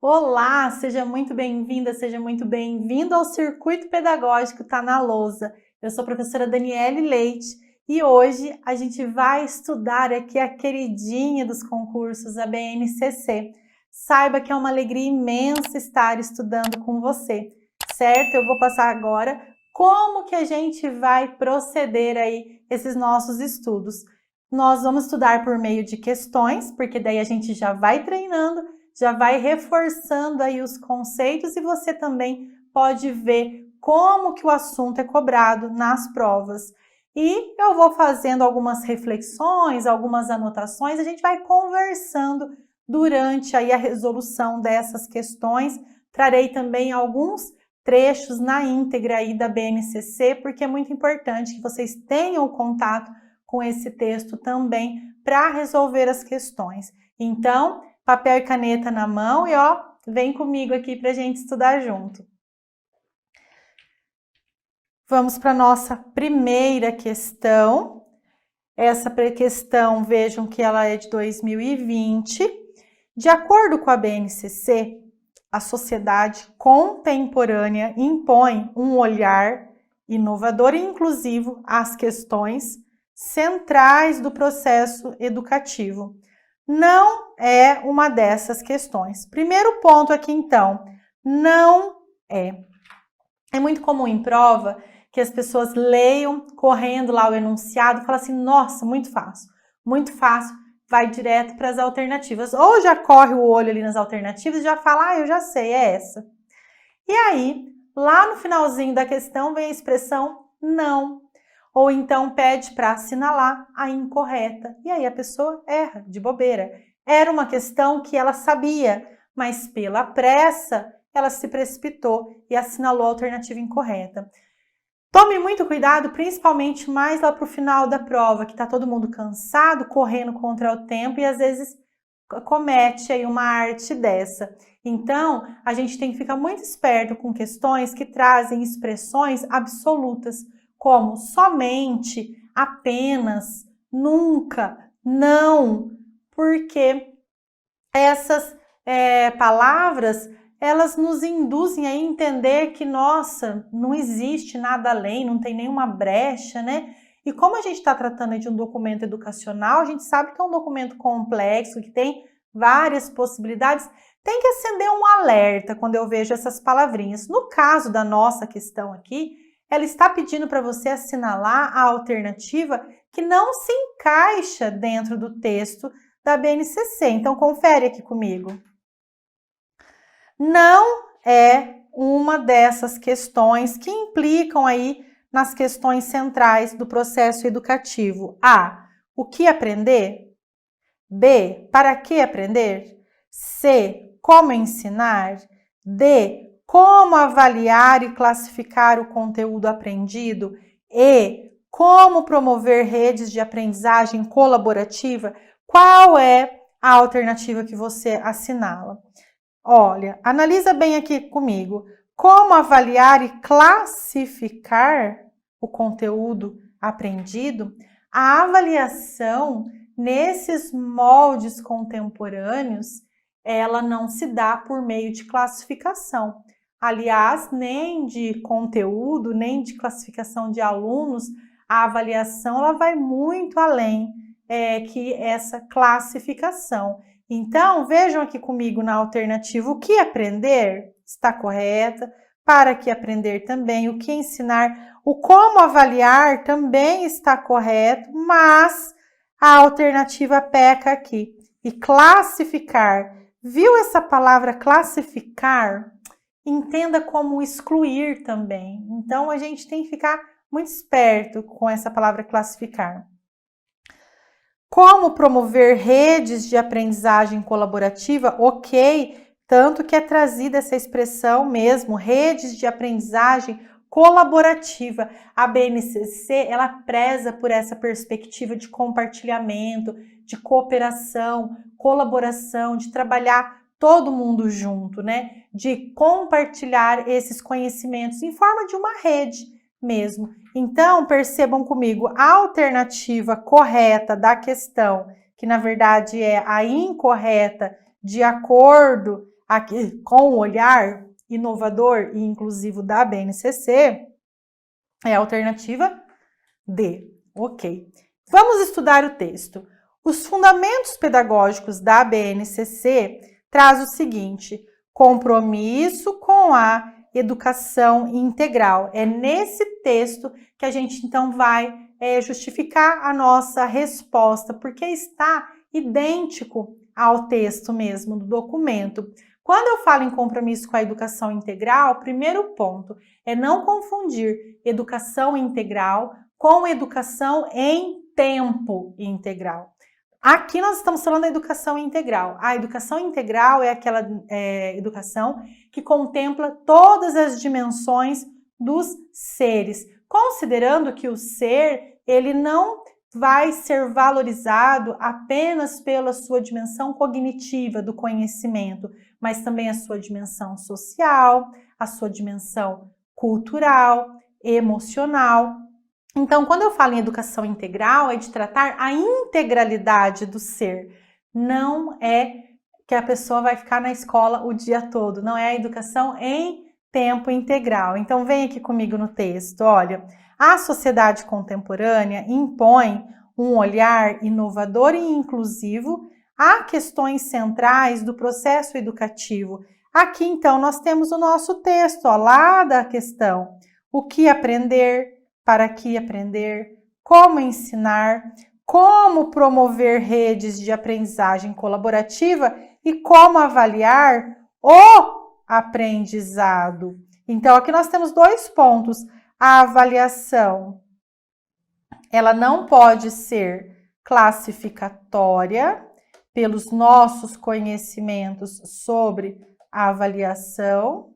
Olá, seja muito bem-vinda, seja muito bem-vindo ao Circuito Pedagógico Tá na Lousa. Eu sou a professora Daniele Leite e hoje a gente vai estudar aqui a queridinha dos concursos, a BNCC. Saiba que é uma alegria imensa estar estudando com você, certo? Eu vou passar agora como que a gente vai proceder aí esses nossos estudos. Nós vamos estudar por meio de questões, porque daí a gente já vai treinando, já vai reforçando aí os conceitos e você também pode ver como que o assunto é cobrado nas provas. E eu vou fazendo algumas reflexões, algumas anotações, a gente vai conversando durante aí a resolução dessas questões. Trarei também alguns trechos na íntegra aí da BNCC, porque é muito importante que vocês tenham contato com esse texto também para resolver as questões. Então, papel e caneta na mão e ó, vem comigo aqui para a gente estudar junto. Vamos para a nossa primeira questão. Essa questão, vejam que ela é de 2020. De acordo com a BNCC, a sociedade contemporânea impõe um olhar inovador e inclusivo às questões centrais do processo educativo. Não é uma dessas questões. Primeiro ponto aqui, então, não é. É muito comum em prova que as pessoas leiam correndo lá o enunciado e falam assim, nossa, muito fácil, vai direto para as alternativas. Ou já corre o olho ali nas alternativas e já fala, eu já sei, é essa. E aí, lá no finalzinho da questão vem a expressão não. Ou então pede para assinalar a incorreta. E aí a pessoa erra, de bobeira. Era uma questão que ela sabia, mas pela pressa ela se precipitou e assinalou a alternativa incorreta. Tome muito cuidado, principalmente mais lá para o final da prova, que está todo mundo cansado, correndo contra o tempo e às vezes comete aí uma arte dessa. Então, a gente tem que ficar muito esperto com questões que trazem expressões absolutas, como somente, apenas, nunca, não, porque essas palavras, elas nos induzem a entender que, nossa, não existe nada além, não tem nenhuma brecha, né? E como a gente está tratando de um documento educacional, a gente sabe que é um documento complexo, que tem várias possibilidades, tem que acender um alerta quando eu vejo essas palavrinhas. No caso da nossa questão aqui, ela está pedindo para você assinalar a alternativa que não se encaixa dentro do texto da BNCC. Então, confere aqui comigo. Não é uma dessas questões que implicam aí nas questões centrais do processo educativo. A. O que aprender? B. Para que aprender? C. Como ensinar? D. Como avaliar e classificar o conteúdo aprendido? E. Como promover redes de aprendizagem colaborativa? Qual é a alternativa que você assinala? Olha, analisa bem aqui comigo. Como avaliar e classificar o conteúdo aprendido? A avaliação nesses moldes contemporâneos, ela não se dá por meio de classificação. Aliás, nem de conteúdo, nem de classificação de alunos, a avaliação ela vai muito além que essa classificação. Então, vejam aqui comigo na alternativa, o que aprender está correta, para que aprender também, o que ensinar, o como avaliar também está correto, mas a alternativa peca aqui. E classificar, viu essa palavra classificar? Entenda como excluir também. Então, a gente tem que ficar muito esperto com essa palavra classificar. Como promover redes de aprendizagem colaborativa? Ok, tanto que é trazida essa expressão mesmo, redes de aprendizagem colaborativa. A BNCC, ela preza por essa perspectiva de compartilhamento, de cooperação, colaboração, de trabalhar todo mundo junto, né? De compartilhar esses conhecimentos em forma de uma rede mesmo. Então, percebam comigo, a alternativa correta da questão, que na verdade é a incorreta, de acordo aqui com o olhar inovador e inclusivo da BNCC, é a alternativa D. Ok. Vamos estudar o texto. Os fundamentos pedagógicos da BNCC traz o seguinte: compromisso com a educação integral. É nesse texto que a gente então vai justificar a nossa resposta, porque está idêntico ao texto mesmo do documento. Quando eu falo em compromisso com a educação integral, primeiro ponto é não confundir educação integral com educação em tempo integral. Aqui nós estamos falando da educação integral. A educação integral é aquela educação que contempla todas as dimensões dos seres, considerando que o ser, ele não vai ser valorizado apenas pela sua dimensão cognitiva do conhecimento, mas também a sua dimensão social, a sua dimensão cultural, emocional. Então, quando eu falo em educação integral, é de tratar a integralidade do ser. Não é que a pessoa vai ficar na escola o dia todo, não é a educação em tempo integral. Então, vem aqui comigo no texto, olha. A sociedade contemporânea impõe um olhar inovador e inclusivo a questões centrais do processo educativo. Aqui, então, nós temos o nosso texto, ó, lá da questão. O que aprender, para que aprender, como ensinar, como promover redes de aprendizagem colaborativa e como avaliar o aprendizado. Então, aqui nós temos 2 pontos. A avaliação, ela não pode ser classificatória pelos nossos conhecimentos sobre a avaliação.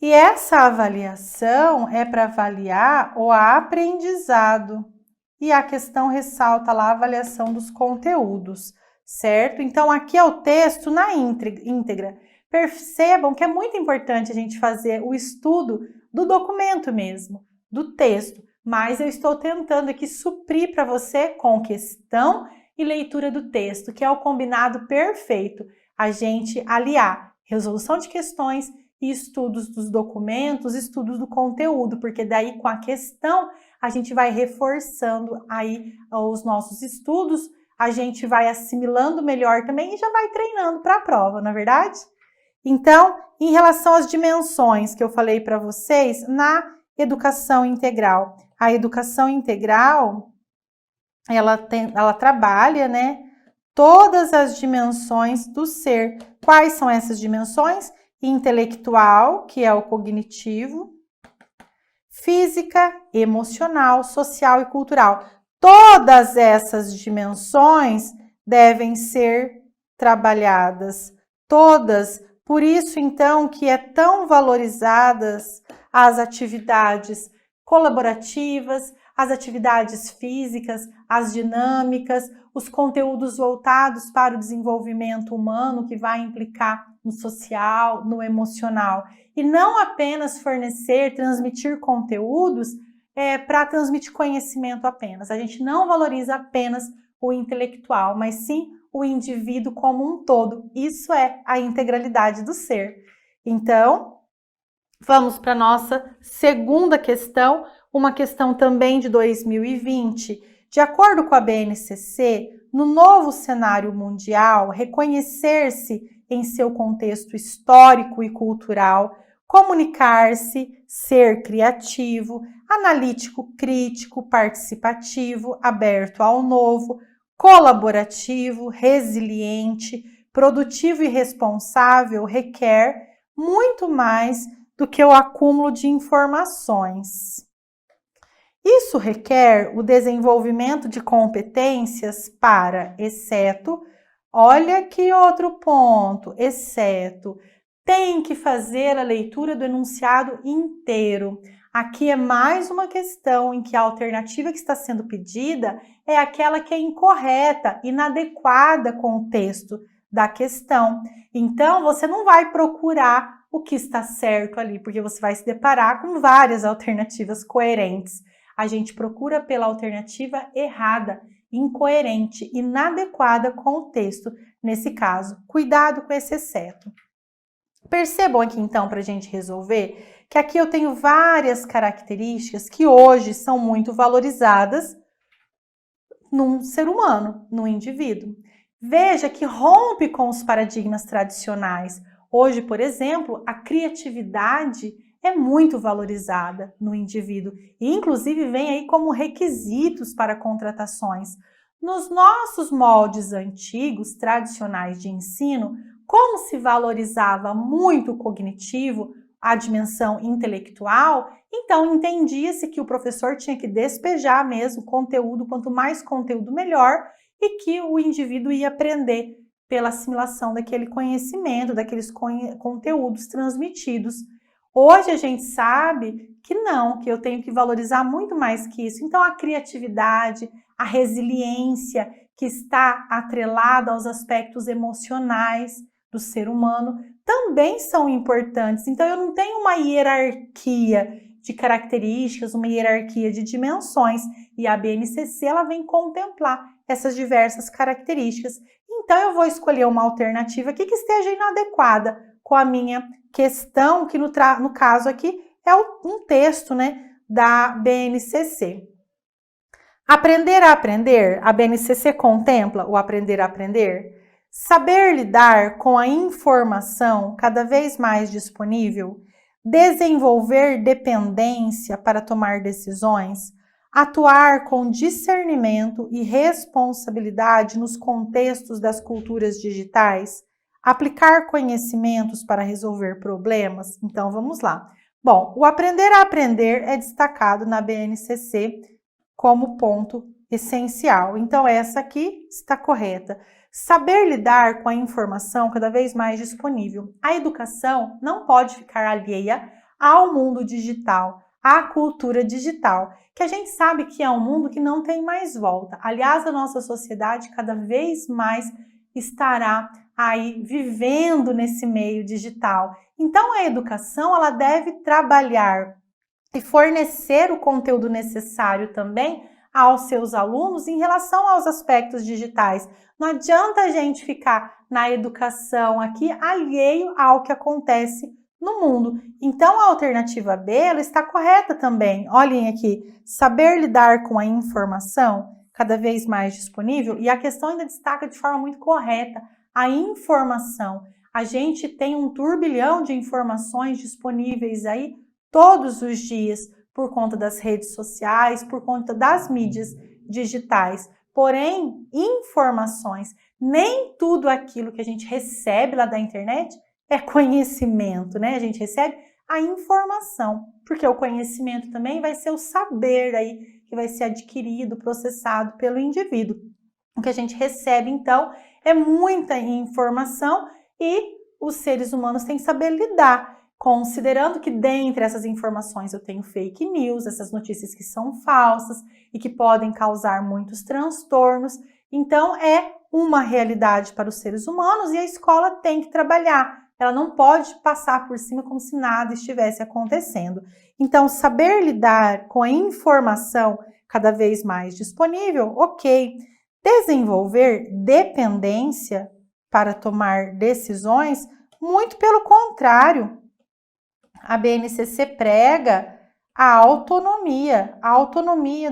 E essa avaliação é para avaliar o aprendizado. E a questão ressalta lá a avaliação dos conteúdos, certo? Então, aqui é o texto na íntegra. Percebam que é muito importante a gente fazer o estudo do documento mesmo, do texto, mas eu estou tentando aqui suprir para você com questão e leitura do texto, que é o combinado perfeito, a gente aliar resolução de questões e estudos dos documentos, estudos do conteúdo, porque daí com a questão a gente vai reforçando aí os nossos estudos, a gente vai assimilando melhor também e já vai treinando para a prova, não é verdade? Então, em relação às dimensões que eu falei para vocês, na educação integral. A educação integral, ela trabalha, né, todas as dimensões do ser. Quais são essas dimensões? Intelectual, que é o cognitivo, física, emocional, social e cultural. Todas essas dimensões devem ser trabalhadas, todas. Por isso, então, que é tão valorizadas as atividades colaborativas, as atividades físicas, as dinâmicas, os conteúdos voltados para o desenvolvimento humano, que vai implicar no social, no emocional. E não apenas fornecer, transmitir conteúdos para transmitir conhecimento apenas. A gente não valoriza apenas o intelectual, mas sim o indivíduo como um todo. Isso é a integralidade do ser. Então, vamos para a nossa segunda questão, uma questão também de 2020. De acordo com a BNCC, no novo cenário mundial, reconhecer-se em seu contexto histórico e cultural, comunicar-se, ser criativo, analítico, crítico, participativo, aberto ao novo, colaborativo, resiliente, produtivo e responsável requer muito mais do que o acúmulo de informações. Isso requer o desenvolvimento de competências para, exceto, olha que outro ponto, exceto, tem que fazer a leitura do enunciado inteiro. Aqui é mais uma questão em que a alternativa que está sendo pedida é aquela que é incorreta, inadequada com o texto da questão. Então, você não vai procurar o que está certo ali, porque você vai se deparar com várias alternativas coerentes. A gente procura pela alternativa errada incoerente, inadequada com o texto. Nesse caso, cuidado com esse exceto. Percebam aqui então, para a gente resolver, que aqui eu tenho várias características que hoje são muito valorizadas num ser humano, num indivíduo. Veja que rompe com os paradigmas tradicionais. Hoje, por exemplo, a criatividade é muito valorizada no indivíduo e, inclusive, vem aí como requisitos para contratações. Nos nossos moldes antigos, tradicionais de ensino, como se valorizava muito o cognitivo, a dimensão intelectual, então entendia-se que o professor tinha que despejar mesmo conteúdo, quanto mais conteúdo melhor, e que o indivíduo ia aprender pela assimilação daquele conhecimento, daqueles conteúdos transmitidos. Hoje a gente sabe que não, que eu tenho que valorizar muito mais que isso. Então a criatividade, a resiliência que está atrelada aos aspectos emocionais do ser humano também são importantes. Então eu não tenho uma hierarquia de características, uma hierarquia de dimensões, e a BNCC ela vem contemplar essas diversas características. Então eu vou escolher uma alternativa aqui que esteja inadequada com a minha questão, que no caso aqui é um texto, né, da BNCC. Aprender a aprender, a BNCC contempla o aprender a aprender? Saber lidar com a informação cada vez mais disponível, desenvolver dependência para tomar decisões, atuar com discernimento e responsabilidade nos contextos das culturas digitais, aplicar conhecimentos para resolver problemas. Então vamos lá. Bom, o aprender a aprender é destacado na BNCC como ponto essencial. Então essa aqui está correta. Saber lidar com a informação cada vez mais disponível. A educação não pode ficar alheia ao mundo digital, à cultura digital, que a gente sabe que é um mundo que não tem mais volta. Aliás, a nossa sociedade cada vez mais estará aí vivendo nesse meio digital. Então a educação ela deve trabalhar e fornecer o conteúdo necessário também aos seus alunos em relação aos aspectos digitais. Não adianta a gente ficar na educação aqui alheio ao que acontece no mundo. Então, a alternativa B ela está correta também. Olhem aqui, saber lidar com a informação cada vez mais disponível, e a questão ainda destaca de forma muito correta a informação. A gente tem um turbilhão de informações disponíveis aí todos os dias, por conta das redes sociais, por conta das mídias digitais. Porém, informações, nem tudo aquilo que a gente recebe lá da internet é conhecimento, né? A gente recebe a informação, porque o conhecimento também vai ser o saber aí que vai ser adquirido, processado pelo indivíduo. O que a gente recebe, então, é muita informação e os seres humanos têm que saber lidar, considerando que dentre essas informações eu tenho fake news, essas notícias que são falsas e que podem causar muitos transtornos. Então, é uma realidade para os seres humanos e a escola tem que trabalhar. Ela não pode passar por cima como se nada estivesse acontecendo. Então, saber lidar com a informação cada vez mais disponível, ok. Desenvolver dependência para tomar decisões, muito pelo contrário. A BNCC prega a autonomia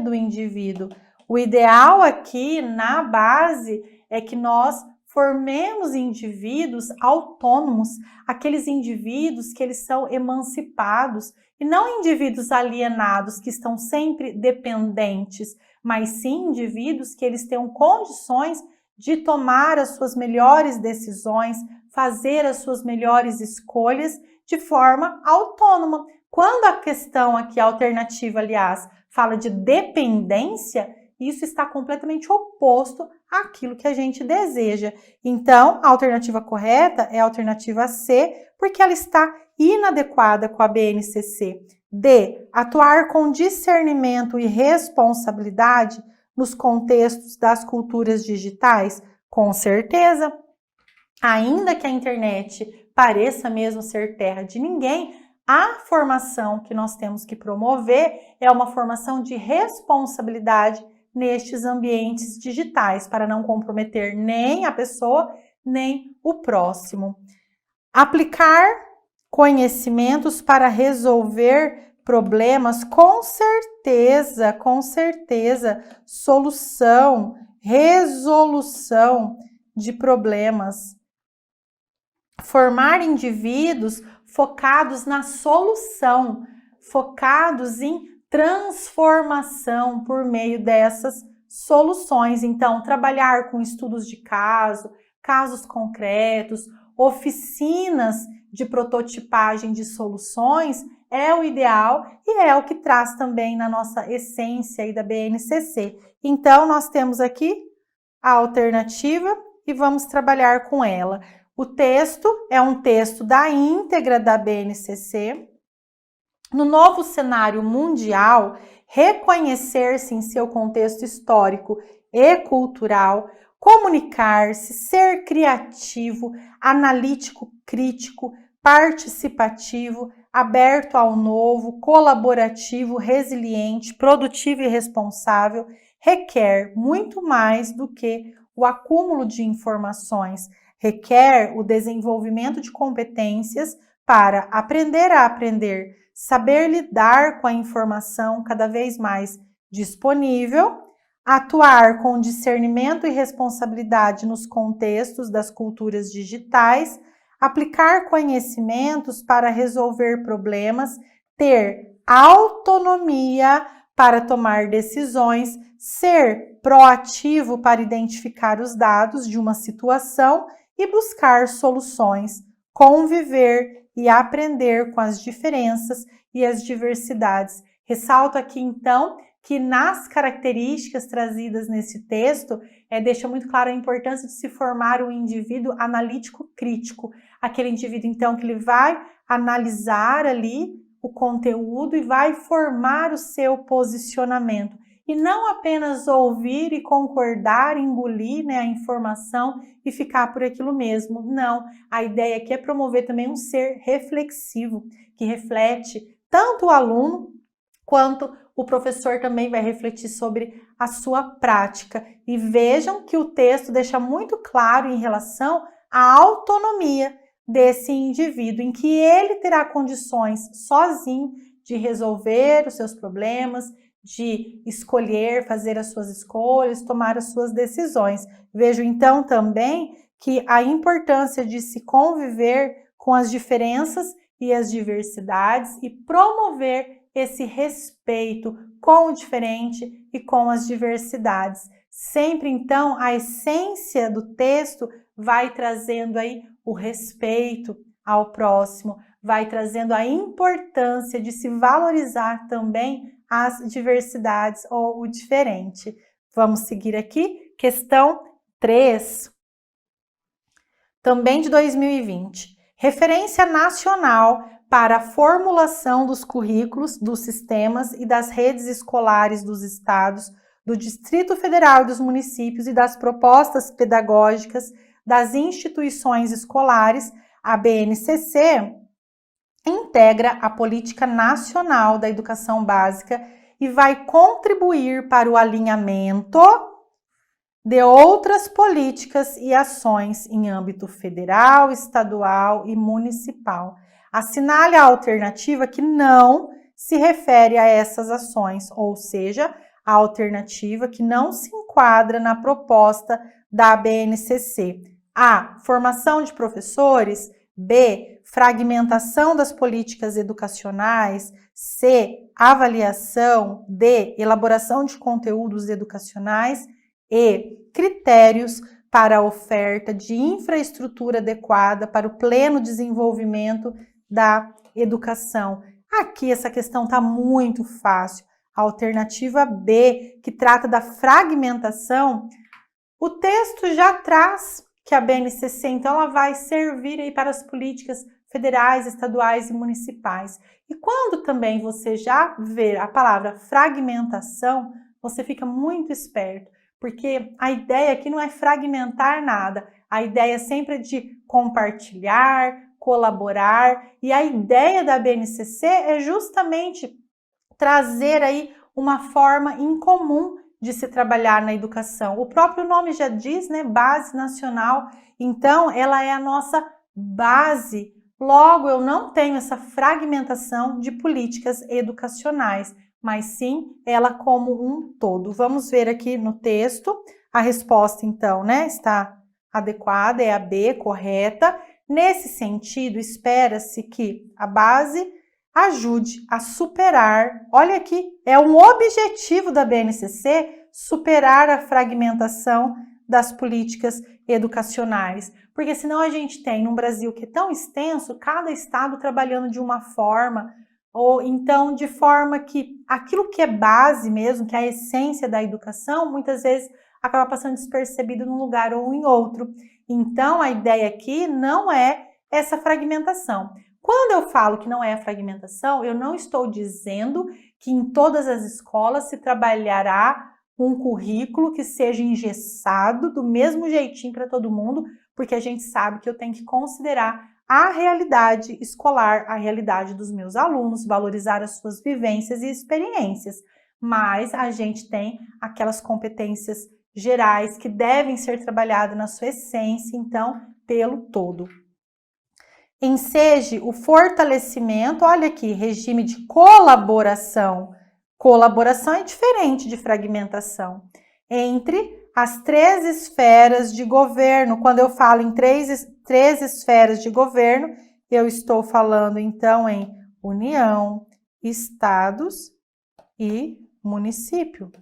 do indivíduo. O ideal aqui, na base, é que nós formemos indivíduos autônomos, aqueles indivíduos que eles são emancipados, e não indivíduos alienados que estão sempre dependentes, mas sim indivíduos que eles tenham condições de tomar as suas melhores decisões, fazer as suas melhores escolhas de forma autônoma. Quando a questão aqui, a alternativa, aliás, fala de dependência, isso está completamente oposto àquilo que a gente deseja. Então, a alternativa correta é a alternativa C, porque ela está inadequada com a BNCC. D. Atuar com discernimento e responsabilidade nos contextos das culturas digitais? Com certeza. Ainda que a internet pareça mesmo ser terra de ninguém, a formação que nós temos que promover é uma formação de responsabilidade nestes ambientes digitais, para não comprometer nem a pessoa, nem o próximo. Aplicar conhecimentos para resolver problemas, com certeza, solução, resolução de problemas. Formar indivíduos focados na solução, focados em transformação por meio dessas soluções. Então, trabalhar com estudos de caso, casos concretos, oficinas de prototipagem de soluções é o ideal e é o que traz também na nossa essência aí da BNCC. Então, nós temos aqui a alternativa e vamos trabalhar com ela. O texto é um texto da íntegra da BNCC. No novo cenário mundial, reconhecer-se em seu contexto histórico e cultural, comunicar-se, ser criativo, analítico, crítico, participativo, aberto ao novo, colaborativo, resiliente, produtivo e responsável, requer muito mais do que o acúmulo de informações, requer o desenvolvimento de competências para aprender a aprender, saber lidar com a informação cada vez mais disponível, atuar com discernimento e responsabilidade nos contextos das culturas digitais, aplicar conhecimentos para resolver problemas, ter autonomia para tomar decisões, ser proativo para identificar os dados de uma situação e buscar soluções, conviver e aprender com as diferenças e as diversidades. Ressalto aqui, então, que nas características trazidas nesse texto, deixa muito claro a importância de se formar um indivíduo analítico crítico, aquele indivíduo, então, que ele vai analisar ali o conteúdo e vai formar o seu posicionamento. E não apenas ouvir e concordar, engolir, a informação e ficar por aquilo mesmo. Não, a ideia aqui é promover também um ser reflexivo, que reflete tanto o aluno quanto o professor também vai refletir sobre a sua prática. E vejam que o texto deixa muito claro em relação à autonomia desse indivíduo, em que ele terá condições sozinho de resolver os seus problemas, de escolher, fazer as suas escolhas, tomar as suas decisões. Vejo então também que a importância de se conviver com as diferenças e as diversidades e promover esse respeito com o diferente e com as diversidades. Sempre então a essência do texto vai trazendo aí o respeito ao próximo, vai trazendo a importância de se valorizar também as diversidades ou o diferente. Vamos seguir aqui, questão 3, também de 2020. Referência nacional para a formulação dos currículos, dos sistemas e das redes escolares dos estados, do Distrito Federal e dos municípios e das propostas pedagógicas das instituições escolares. A BNCC integra a Política Nacional da Educação Básica e vai contribuir para o alinhamento de outras políticas e ações em âmbito federal, estadual e municipal. Assinale a alternativa que não se refere a essas ações, ou seja, a alternativa que não se enquadra na proposta da BNCC. A. Formação de professores. B. Fragmentação das políticas educacionais. C. Avaliação. D. Elaboração de conteúdos educacionais. E. Critérios para a oferta de infraestrutura adequada para o pleno desenvolvimento da educação. Aqui essa questão está muito fácil. A alternativa B, que trata da fragmentação, o texto já traz que a BNCC, então, ela vai servir aí para as políticas federais, estaduais e municipais. E quando também você já vê a palavra fragmentação, você fica muito esperto, porque a ideia aqui não é fragmentar nada, a ideia sempre é de compartilhar, colaborar, e a ideia da BNCC é justamente trazer aí uma forma em comum de se trabalhar na educação. O próprio nome já diz, né? Base nacional. Então, ela é a nossa base. Logo, eu não tenho essa fragmentação de políticas educacionais, mas sim ela como um todo. Vamos ver aqui no texto. A resposta, então, né? Está adequada, é a B, correta. Nesse sentido, espera-se que a base ajude a superar, olha aqui, é um objetivo da BNCC superar a fragmentação das políticas educacionais, porque senão a gente tem num Brasil que é tão extenso, cada estado trabalhando de uma forma, ou então de forma que aquilo que é base mesmo, que é a essência da educação, muitas vezes acaba passando despercebido num lugar ou em outro. Então, a ideia aqui não é essa fragmentação. Quando eu falo que não é a fragmentação, eu não estou dizendo que em todas as escolas se trabalhará um currículo que seja engessado do mesmo jeitinho para todo mundo, porque a gente sabe que eu tenho que considerar a realidade escolar, a realidade dos meus alunos, valorizar as suas vivências e experiências. Mas a gente tem aquelas competências gerais que devem ser trabalhadas na sua essência, então, pelo todo. Enseje o fortalecimento, olha aqui, regime de colaboração. Colaboração é diferente de fragmentação. Entre as 3 esferas de governo, quando eu falo em três esferas de governo, eu estou falando então em União, Estados e município.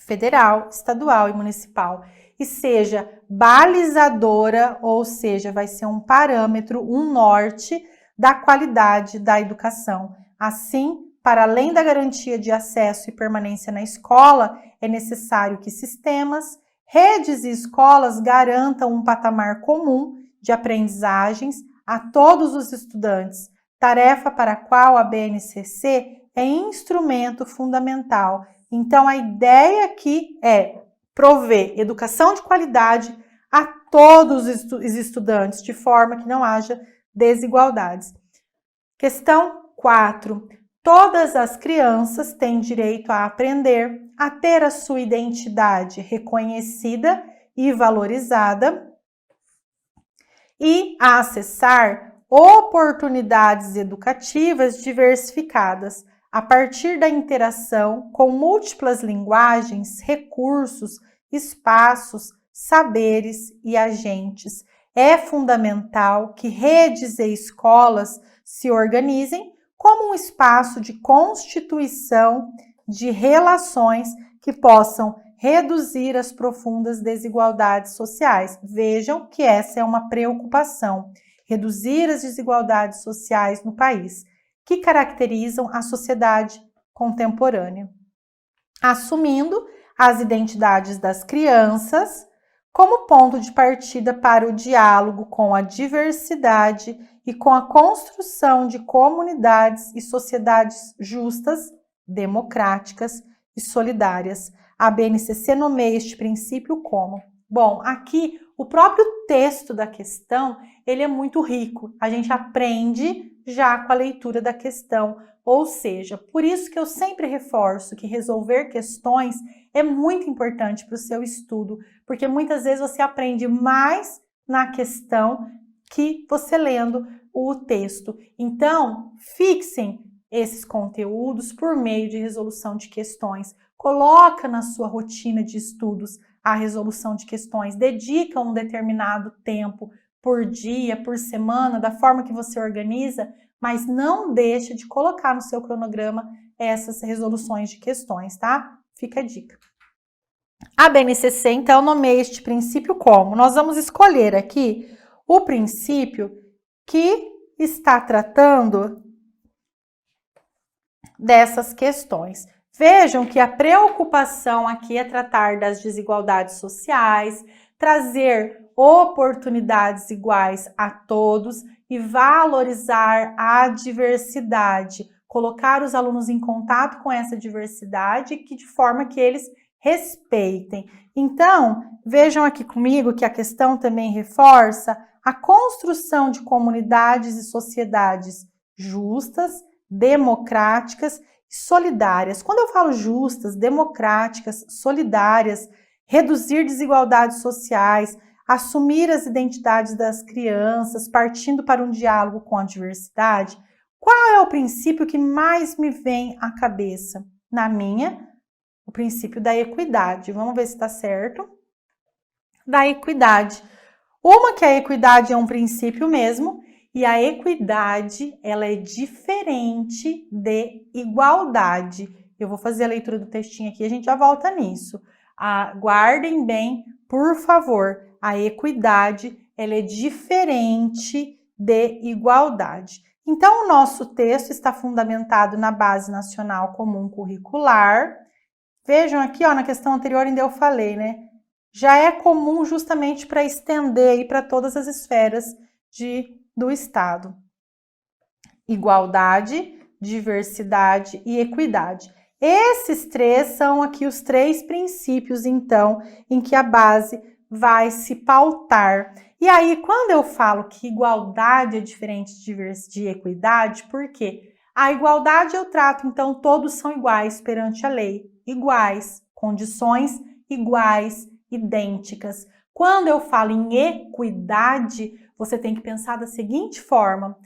Federal, estadual e municipal, e seja balizadora, ou seja, vai ser um parâmetro, um norte da qualidade da educação. Assim, para além da garantia de acesso e permanência na escola, é necessário que sistemas, redes e escolas garantam um patamar comum de aprendizagens a todos os estudantes, tarefa para a qual a BNCC é instrumento fundamental. Então, a ideia aqui é prover educação de qualidade a todos os estudantes, de forma que não haja desigualdades. Questão 4. Todas as crianças têm direito a aprender, a ter a sua identidade reconhecida e valorizada e a acessar oportunidades educativas diversificadas, a partir da interação com múltiplas linguagens, recursos, espaços, saberes e agentes. É fundamental que redes e escolas se organizem como um espaço de constituição de relações que possam reduzir as profundas desigualdades sociais. Vejam que essa é uma preocupação, reduzir as desigualdades sociais no país, que caracterizam a sociedade contemporânea, assumindo as identidades das crianças como ponto de partida para o diálogo com a diversidade e com a construção de comunidades e sociedades justas, democráticas e solidárias. A BNCC nomeia este princípio como? Bom, aqui o próprio texto da questão, ele é muito rico. A gente aprende já com a leitura da questão, ou seja, por isso que eu sempre reforço que resolver questões é muito importante para o seu estudo, porque muitas vezes você aprende mais na questão que você lendo o texto. Então, fixem esses conteúdos por meio de resolução de questões. Coloca na sua rotina de estudos a resolução de questões, dedica um determinado tempo por dia, por semana, da forma que você organiza, mas não deixa de colocar no seu cronograma essas resoluções de questões, tá? Fica a dica. A BNCC, então, nomeia este princípio como? Nós vamos escolher aqui o princípio que está tratando dessas questões. Vejam que a preocupação aqui é tratar das desigualdades sociais, trazer oportunidades iguais a todos e valorizar a diversidade, colocar os alunos em contato com essa diversidade de forma que eles respeitem. Então, vejam aqui comigo que a questão também reforça a construção de comunidades e sociedades justas, democráticas solidárias. Quando eu falo justas, democráticas, solidárias, reduzir desigualdades sociais, assumir as identidades das crianças, partindo para um diálogo com a diversidade, qual é o princípio que mais me vem à cabeça? Na minha, o princípio da equidade. Vamos ver se está certo. Da equidade. Uma que a equidade é um princípio mesmo, e a equidade, ela é diferente de igualdade. Eu vou fazer a leitura do textinho aqui, a gente já volta nisso. Guardem bem, por favor, a equidade, ela é diferente de igualdade. Então, o nosso texto está fundamentado na Base Nacional Comum Curricular. Vejam aqui, ó, na questão anterior ainda eu falei, né? Já é comum justamente para estender aí para todas as esferas do Estado. Igualdade, diversidade e equidade. Esses três são aqui os três princípios, então, em que a base vai se pautar. E aí, quando eu falo que igualdade é diferente de equidade, por quê? A igualdade eu trato, então, todos são iguais perante a lei. Iguais, condições iguais, idênticas. Quando eu falo em equidade, você tem que pensar da seguinte forma: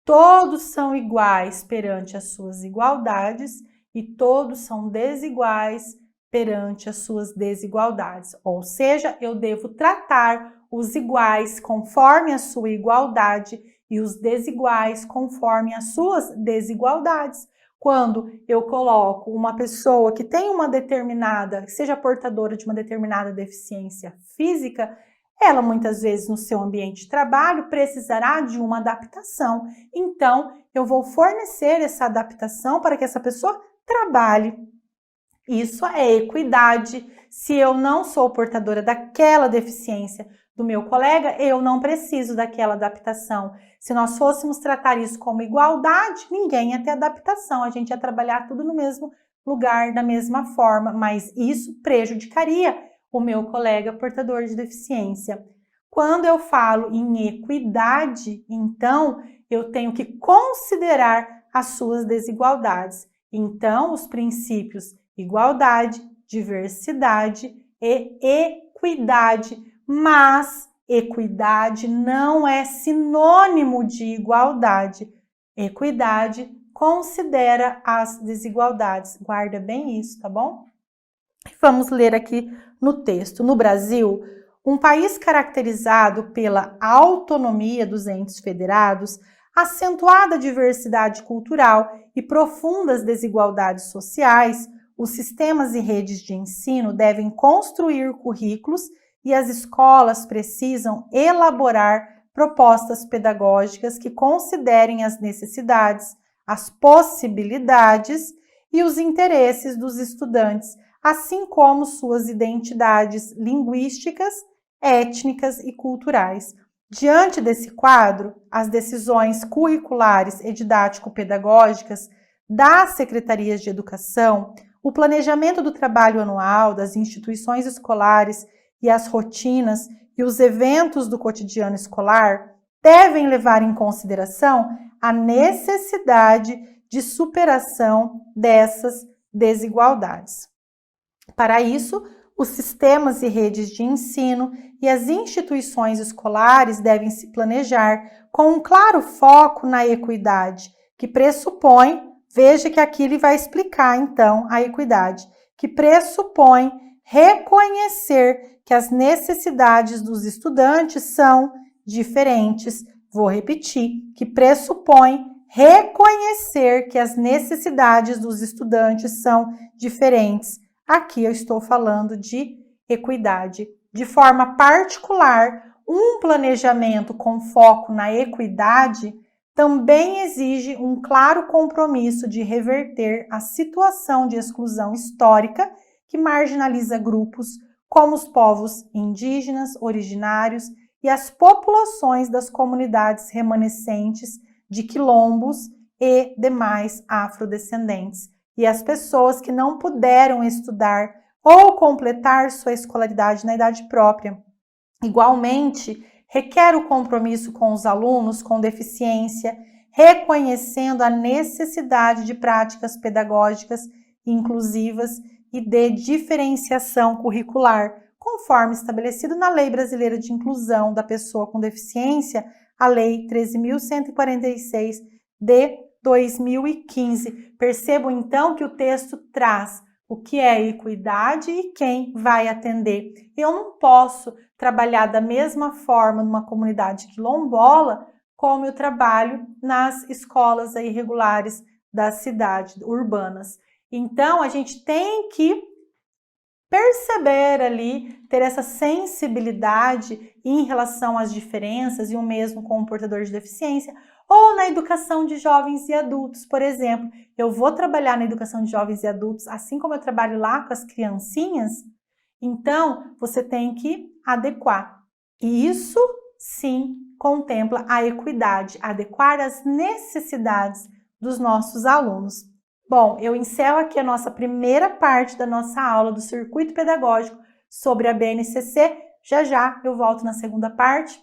todos são iguais perante as suas igualdades e todos são desiguais perante as suas desigualdades. Ou seja, eu devo tratar os iguais conforme a sua igualdade e os desiguais conforme as suas desigualdades. Quando eu coloco uma pessoa que tem uma determinada, que seja portadora de uma determinada deficiência física, ela muitas vezes no seu ambiente de trabalho precisará de uma adaptação. Então, eu vou fornecer essa adaptação para que essa pessoa trabalhe. Isso é equidade. Se eu não sou portadora daquela deficiência do meu colega, eu não preciso daquela adaptação. Se nós fôssemos tratar isso como igualdade, ninguém ia ter adaptação, a gente ia trabalhar tudo no mesmo lugar, da mesma forma, mas isso prejudicaria o meu colega portador de deficiência. Quando eu falo em equidade, então, eu tenho que considerar as suas desigualdades. Então, os princípios igualdade, diversidade e equidade, mas equidade não é sinônimo de igualdade. Equidade considera as desigualdades. Guarda bem isso, tá bom? Vamos ler aqui no texto. No Brasil, um país caracterizado pela autonomia dos entes federados, acentuada diversidade cultural e profundas desigualdades sociais, os sistemas e redes de ensino devem construir currículos e as escolas precisam elaborar propostas pedagógicas que considerem as necessidades, as possibilidades e os interesses dos estudantes, assim como suas identidades linguísticas, étnicas e culturais. Diante desse quadro, as decisões curriculares e didático-pedagógicas das secretarias de educação, o planejamento do trabalho anual das instituições escolares e as rotinas e os eventos do cotidiano escolar devem levar em consideração a necessidade de superação dessas desigualdades. Para isso, os sistemas e redes de ensino e as instituições escolares devem se planejar com um claro foco na equidade, que pressupõe, veja que aqui ele vai explicar então a equidade, que pressupõe reconhecer que as necessidades dos estudantes são diferentes. Vou repetir, que pressupõe reconhecer que as necessidades dos estudantes são diferentes. Aqui eu estou falando de equidade. De forma particular, um planejamento com foco na equidade também exige um claro compromisso de reverter a situação de exclusão histórica que marginaliza grupos como os povos indígenas, originários e as populações das comunidades remanescentes de quilombos e demais afrodescendentes, e as pessoas que não puderam estudar ou completar sua escolaridade na idade própria. Igualmente, requer o compromisso com os alunos com deficiência, reconhecendo a necessidade de práticas pedagógicas inclusivas e de diferenciação curricular, conforme estabelecido na Lei Brasileira de Inclusão da Pessoa com Deficiência, a Lei 13.146 de 2015. Percebam então que o texto traz o que é equidade e quem vai atender. Eu não posso trabalhar da mesma forma numa comunidade quilombola como eu trabalho nas escolas aí regulares da cidade, urbanas. Então, a gente tem que perceber ali, ter essa sensibilidade em relação às diferenças e o mesmo com o portador de deficiência, ou na educação de jovens e adultos, por exemplo. Eu vou trabalhar na educação de jovens e adultos, assim como eu trabalho lá com as criancinhas, então você tem que adequar. E isso, sim, contempla a equidade, adequar as necessidades dos nossos alunos. Bom, eu encerro aqui a nossa primeira parte da nossa aula do circuito pedagógico sobre a BNCC. Já eu volto na segunda parte.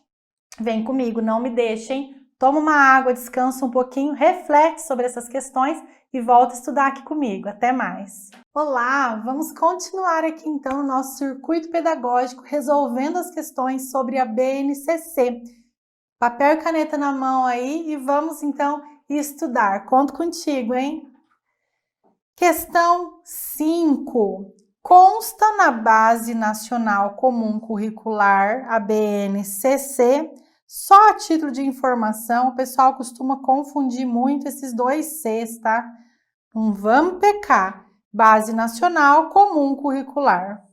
Vem comigo, não me deixem. Toma uma água, descansa um pouquinho, reflete sobre essas questões e volta a estudar aqui comigo. Até mais! Olá, vamos continuar aqui então no nosso circuito pedagógico resolvendo as questões sobre a BNCC. Papel e caneta na mão aí e vamos então estudar. Conto contigo, hein? Questão 5. Consta na Base Nacional Comum Curricular, a BNCC, só a título de informação, o pessoal costuma confundir muito esses dois Cs, tá? Não vamos pecar. Base Nacional Comum Curricular.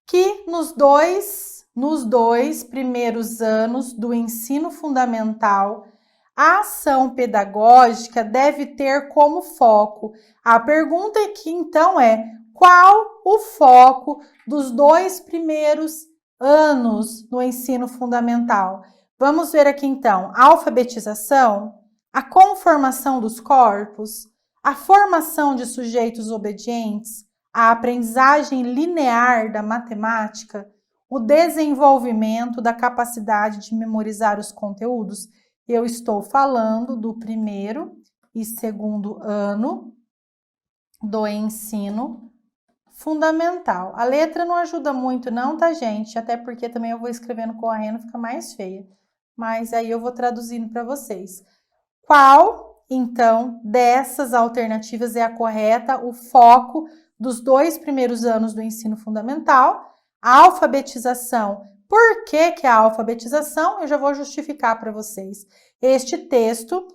Que nos dois primeiros anos do ensino fundamental, a ação pedagógica deve ter como foco. A pergunta aqui, então, é: qual o foco dos 2 primeiros anos no ensino fundamental? Vamos ver aqui, então, a alfabetização, a conformação dos corpos, a formação de sujeitos obedientes, a aprendizagem linear da matemática, o desenvolvimento da capacidade de memorizar os conteúdos. Eu estou falando do primeiro e segundo ano do ensino fundamental. A letra não ajuda muito não, tá, gente? Até porque também eu vou escrevendo correndo, fica mais feia. Mas aí eu vou traduzindo para vocês. Qual, então, dessas alternativas é a correta? O foco dos 2 primeiros anos do ensino fundamental, a alfabetização. Por que a alfabetização? Eu já vou justificar para vocês. Este texto,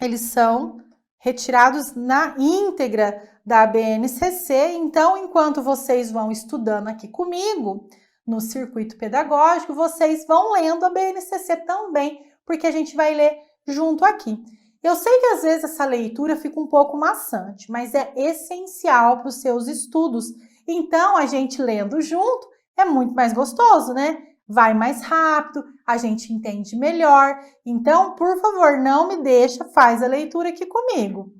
eles são retirados na íntegra da BNCC, então, enquanto vocês vão estudando aqui comigo, no circuito pedagógico, vocês vão lendo a BNCC também, porque a gente vai ler junto aqui. Eu sei que às vezes essa leitura fica um pouco maçante, mas é essencial para os seus estudos. Então, a gente lendo junto é muito mais gostoso, né? Vai mais rápido, a gente entende melhor. Então, por favor, não me deixa, faz a leitura aqui comigo.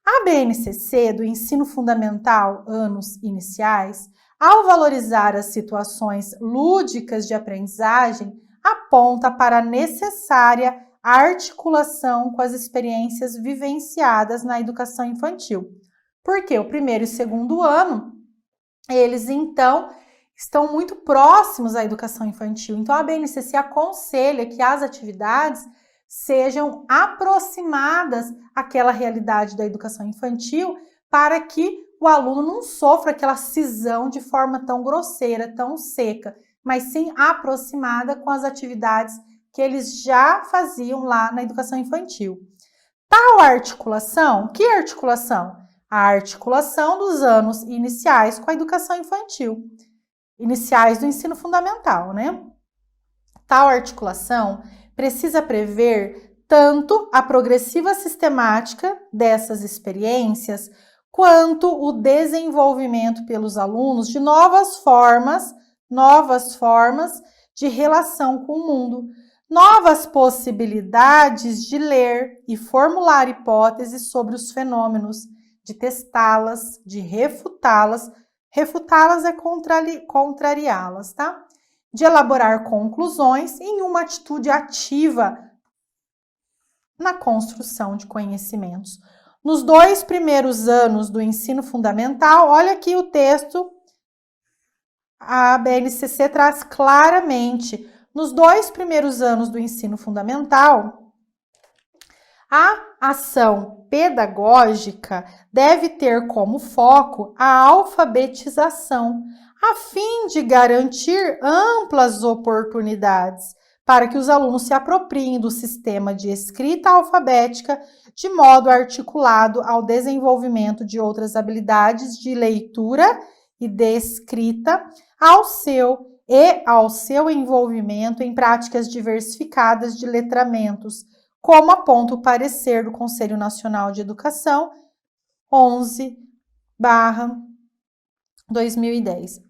A BNCC do Ensino Fundamental, anos iniciais, ao valorizar as situações lúdicas de aprendizagem, aponta para a necessária articulação com as experiências vivenciadas na educação infantil. Porque o primeiro e segundo ano, eles então estão muito próximos à educação infantil. Então, a BNCC aconselha que as atividades sejam aproximadas àquela realidade da educação infantil para que o aluno não sofra aquela cisão de forma tão grosseira, tão seca, mas sim aproximada com as atividades que eles já faziam lá na educação infantil. Tal articulação, que articulação? A articulação dos anos iniciais com a educação infantil, iniciais do ensino fundamental, né? Tal articulação precisa prever tanto a progressiva sistemática dessas experiências, quanto o desenvolvimento pelos alunos de novas formas de relação com o mundo, novas possibilidades de ler e formular hipóteses sobre os fenômenos, de testá-las, de refutá-las. Refutá-las é contrariá-las, tá? de elaborar conclusões em uma atitude ativa na construção de conhecimentos. Nos 2 primeiros anos do ensino fundamental, olha aqui o texto, a BNCC traz claramente, nos 2 primeiros anos do ensino fundamental, a ação pedagógica deve ter como foco a alfabetização, a fim de garantir amplas oportunidades para que os alunos se apropriem do sistema de escrita alfabética de modo articulado ao desenvolvimento de outras habilidades de leitura e de escrita, ao seu envolvimento em práticas diversificadas de letramentos, como aponta o parecer do Conselho Nacional de Educação 11/2010.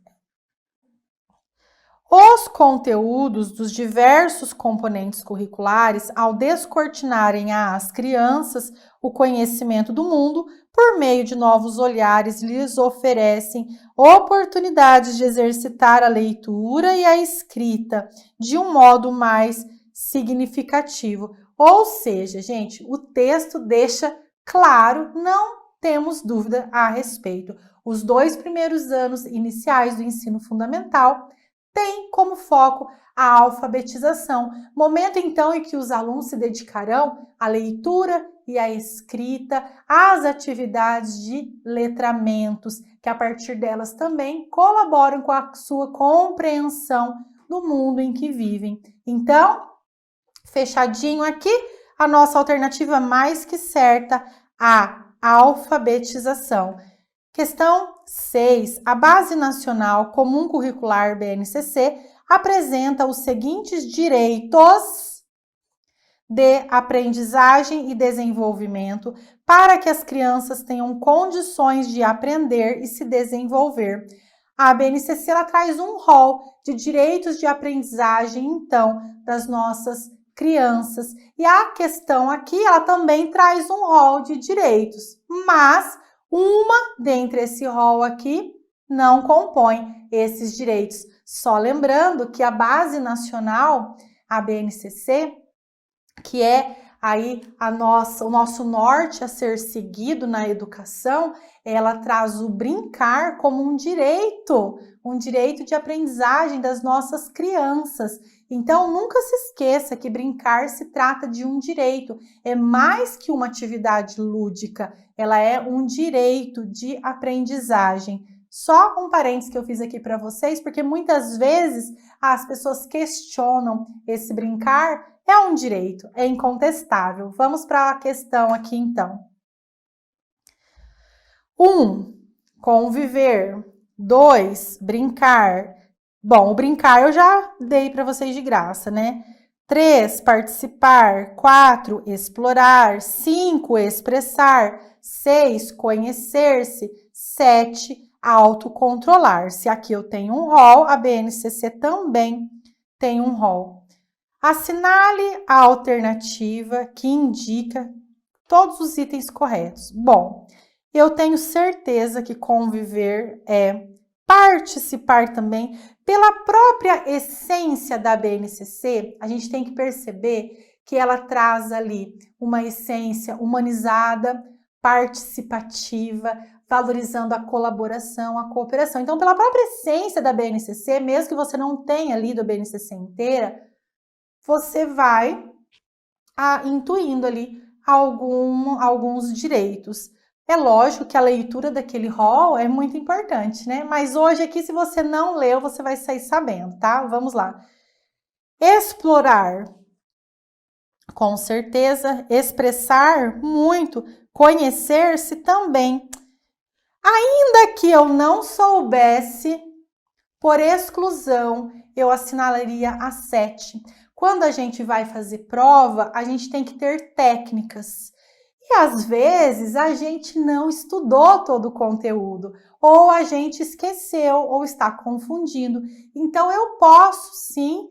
Os conteúdos dos diversos componentes curriculares, ao descortinarem às crianças o conhecimento do mundo, por meio de novos olhares, lhes oferecem oportunidades de exercitar a leitura e a escrita de um modo mais significativo. Ou seja, gente, o texto deixa claro, não temos dúvida a respeito. Os 2 primeiros anos iniciais do ensino fundamental tem como foco a alfabetização, momento então em que os alunos se dedicarão à leitura e à escrita, às atividades de letramentos, que a partir delas também colaboram com a sua compreensão do mundo em que vivem. Então, fechadinho aqui, a nossa alternativa mais que certa, a alfabetização. Questão 6. A Base Nacional Comum Curricular BNCC apresenta os seguintes direitos de aprendizagem e desenvolvimento para que as crianças tenham condições de aprender e se desenvolver. A BNCC ela traz um rol de direitos de aprendizagem, então, das nossas crianças. E a questão aqui, ela também traz um rol de direitos, mas uma dentre esse rol aqui não compõe esses direitos. Só lembrando que a Base Nacional, a BNCC, que é aí o nosso norte a ser seguido na educação, ela traz o brincar como um direito de aprendizagem das nossas crianças. Então, nunca se esqueça que brincar se trata de um direito, é mais que uma atividade lúdica, ela é um direito de aprendizagem. Só um parênteses que eu fiz aqui para vocês, porque muitas vezes as pessoas questionam esse brincar, é um direito, é incontestável. Vamos para a questão aqui então. 1. Conviver. 2. Brincar. Bom, o brincar eu já dei para vocês de graça, né? 3. Participar. 4. Explorar. 5. Expressar. 6. Conhecer-se. 7. Autocontrolar-se. Aqui eu tenho um rol, a BNCC também tem um rol. Assinale a alternativa que indica todos os itens corretos. Bom, eu tenho certeza que conviver é participar também. Pela própria essência da BNCC, a gente tem que perceber que ela traz ali uma essência humanizada, participativa, valorizando a colaboração, a cooperação. Então, pela própria essência da BNCC, mesmo que você não tenha lido a BNCC inteira, você vai intuindo ali alguns direitos. É lógico que a leitura daquele rol é muito importante, né? Mas hoje aqui, se você não leu, você vai sair sabendo, tá? Vamos lá. Explorar, com certeza. Expressar, muito. Conhecer-se também. Ainda que eu não soubesse, por exclusão, eu assinalaria a 7. Quando a gente vai fazer prova, a gente tem que ter técnicas. E às vezes a gente não estudou todo o conteúdo, ou a gente esqueceu, ou está confundindo. Então eu posso sim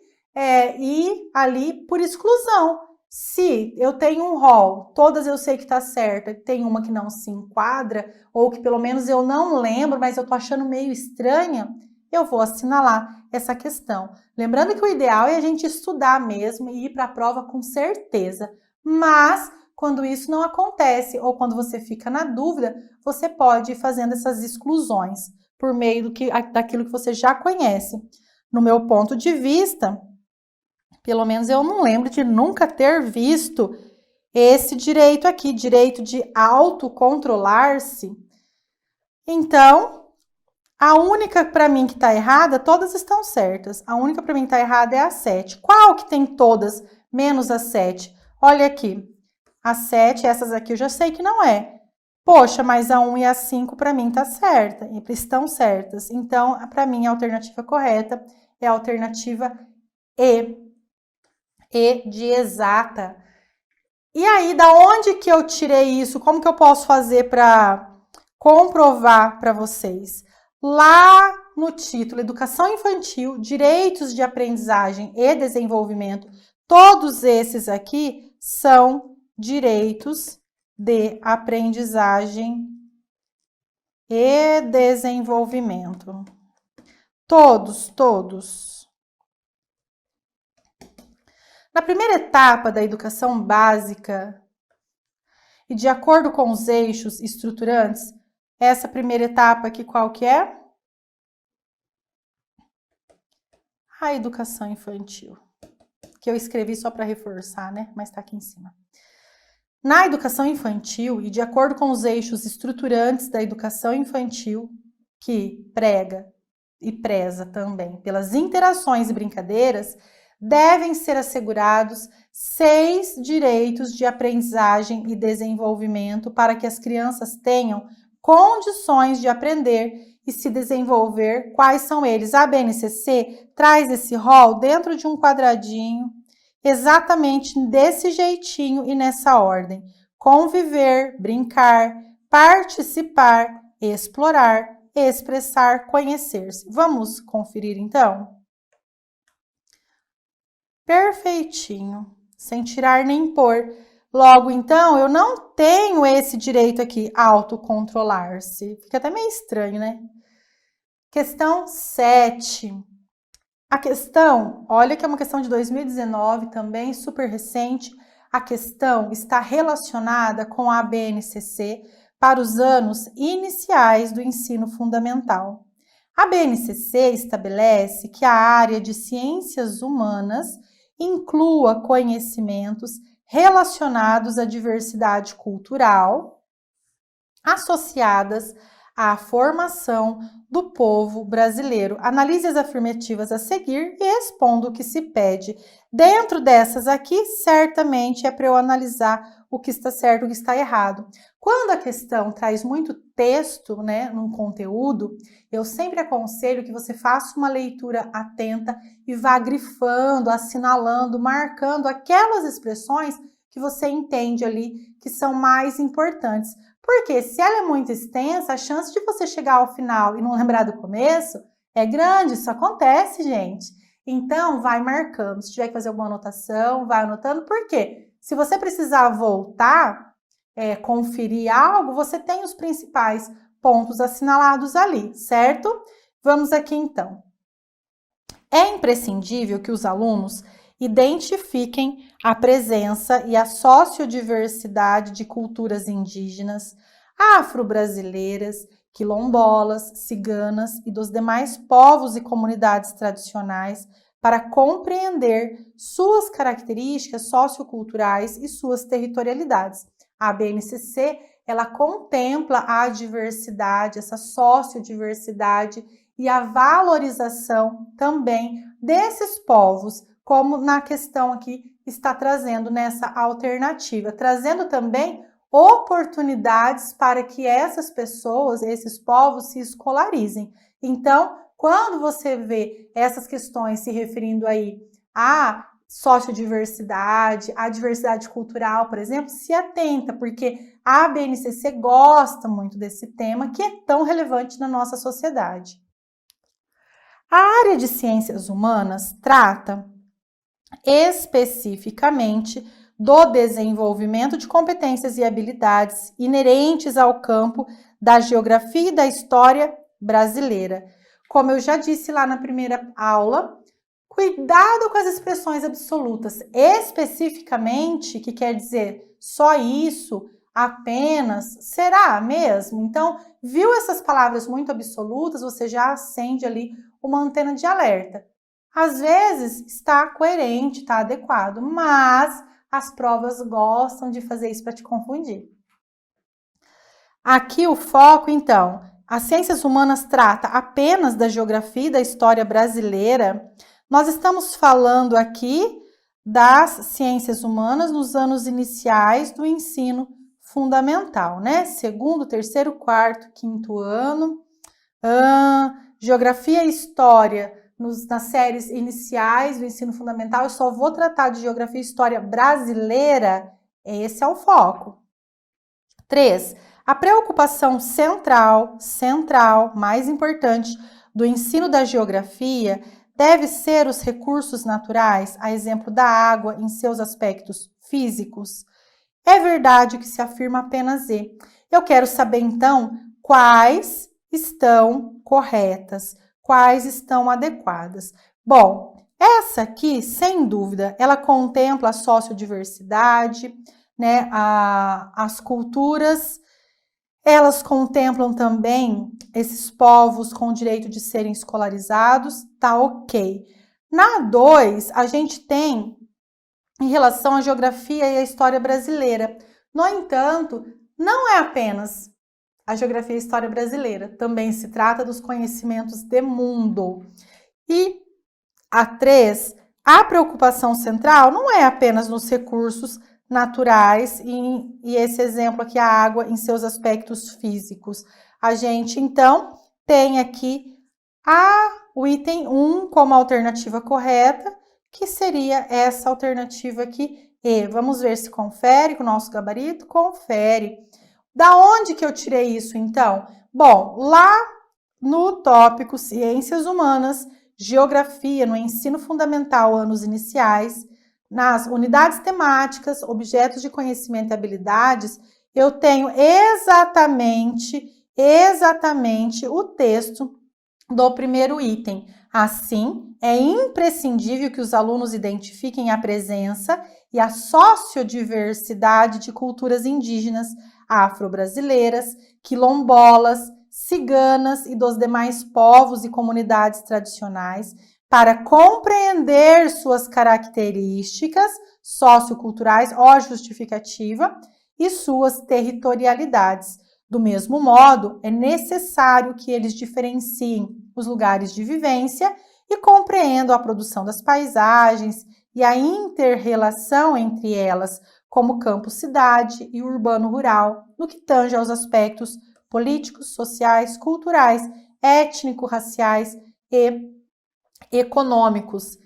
ir ali por exclusão. Se eu tenho um rol, todas eu sei que está certa, tem uma que não se enquadra, ou que pelo menos eu não lembro, mas eu tô achando meio estranha, eu vou assinalar essa questão. Lembrando que o ideal é a gente estudar mesmo e ir para a prova com certeza, mas quando isso não acontece ou quando você fica na dúvida, você pode ir fazendo essas exclusões por meio daquilo que você já conhece. No meu ponto de vista, pelo menos eu não lembro de nunca ter visto esse direito aqui, direito de autocontrolar-se. Então, a única para mim que está errada, todas estão certas. A única para mim que está errada é a 7. Qual que tem todas menos a 7? Olha aqui, a 7, essas aqui eu já sei que não é. Poxa, mas a 1 e a 5 para mim tá certa, estão certas. Então, para mim, a alternativa correta é a alternativa E. E de exata. E aí, da onde que eu tirei isso? Como que eu posso fazer para comprovar para vocês? Lá no título Educação Infantil, Direitos de Aprendizagem e Desenvolvimento, todos esses aqui são direitos de aprendizagem e desenvolvimento. Todos. Na primeira etapa da educação básica, e de acordo com os eixos estruturantes, essa primeira etapa aqui qual que é? A educação infantil. Que eu escrevi só para reforçar, né? Mas tá aqui em cima. Na educação infantil, e de acordo com os eixos estruturantes da educação infantil, que prega e preza também pelas interações e brincadeiras, devem ser assegurados 6 direitos de aprendizagem e desenvolvimento para que as crianças tenham condições de aprender e se desenvolver. Quais são eles? A BNCC traz esse rol dentro de um quadradinho, exatamente desse jeitinho e nessa ordem. Conviver, brincar, participar, explorar, expressar, conhecer-se. Vamos conferir então? Perfeitinho, sem tirar nem pôr. Logo, então, eu não tenho esse direito aqui, autocontrolar-se. Fica até meio estranho, né? Questão 7. A questão, olha que é uma questão de 2019 também, super recente. A questão está relacionada com a BNCC para os anos iniciais do ensino fundamental. A BNCC estabelece que a área de ciências humanas inclua conhecimentos relacionados à diversidade cultural associadas à formação do povo brasileiro. Analise as afirmativas a seguir e responda o que se pede. Dentro dessas aqui, certamente é para eu analisar o que está certo e o que está errado. Quando a questão traz muito texto, né, num conteúdo, eu sempre aconselho que você faça uma leitura atenta e vá grifando, assinalando, marcando aquelas expressões que você entende ali que são mais importantes. Porque se ela é muito extensa, a chance de você chegar ao final e não lembrar do começo é grande. Isso acontece, gente. Então, vai marcando. Se tiver que fazer alguma anotação, vai anotando. Por quê? Se você precisar voltar, conferir algo, você tem os principais pontos assinalados ali, certo? Vamos aqui, então. É imprescindível que os alunos identifiquem a presença e a sociodiversidade de culturas indígenas, afro-brasileiras, quilombolas, ciganas e dos demais povos e comunidades tradicionais para compreender suas características socioculturais e suas territorialidades. A BNCC, ela contempla a diversidade, essa sociodiversidade e a valorização também desses povos, como na questão aqui está trazendo nessa alternativa, trazendo também oportunidades para que essas pessoas, esses povos se escolarizem. Então, quando você vê essas questões se referindo aí à sociodiversidade, à diversidade cultural, por exemplo, se atenta, porque a BNCC gosta muito desse tema que é tão relevante na nossa sociedade. A área de ciências humanas trata especificamente do desenvolvimento de competências e habilidades inerentes ao campo da geografia e da história brasileira. como eu já disse lá na primeira aula, cuidado com as expressões absolutas, especificamente, que quer dizer só isso, apenas, será mesmo? Então, viu essas palavras muito absolutas, você já acende ali uma antena de alerta. Às vezes está coerente, está adequado, mas as provas gostam de fazer isso para te confundir. Aqui o foco, então, as ciências humanas trata apenas da geografia e da história brasileira. Nós estamos falando aqui das ciências humanas nos anos iniciais do ensino fundamental, né? Segundo, terceiro, quarto, quinto ano. Geografia e história nas séries iniciais do ensino fundamental. Eu só vou tratar de geografia e história brasileira. Esse é o foco. 3. A preocupação central, mais importante, do ensino da geografia deve ser os recursos naturais, a exemplo da água em seus aspectos físicos. É verdade que se afirma apenas E. Eu quero saber, então, quais estão corretas, quais estão adequadas. Bom, essa aqui, sem dúvida, ela contempla a sociodiversidade, né, as culturas. Elas contemplam também esses povos com o direito de serem escolarizados, tá ok. Na 2, a gente tem em relação à geografia e à história brasileira. No entanto, não é apenas a geografia e a história brasileira, também se trata dos conhecimentos de mundo. E a 3, a preocupação central não é apenas nos recursos naturais e esse exemplo aqui, a água em seus aspectos físicos. A gente, então, tem aqui o item 1 como alternativa correta, que seria essa alternativa aqui, E. Vamos ver se confere com o nosso gabarito? Confere. Da onde que eu tirei isso, então? Bom, lá no tópico Ciências Humanas, Geografia, no ensino fundamental, anos iniciais, nas unidades temáticas, objetos de conhecimento e habilidades, eu tenho exatamente o texto do primeiro item. Assim, é imprescindível que os alunos identifiquem a presença e a sociodiversidade de culturas indígenas, afro-brasileiras, quilombolas, ciganas e dos demais povos e comunidades tradicionais, para compreender suas características socioculturais ou justificativa e suas territorialidades. Do mesmo modo, é necessário que eles diferenciem os lugares de vivência e compreendam a produção das paisagens e a inter-relação entre elas, como campo-cidade e urbano-rural, no que tange aos aspectos políticos, sociais, culturais, étnico-raciais e econômicos.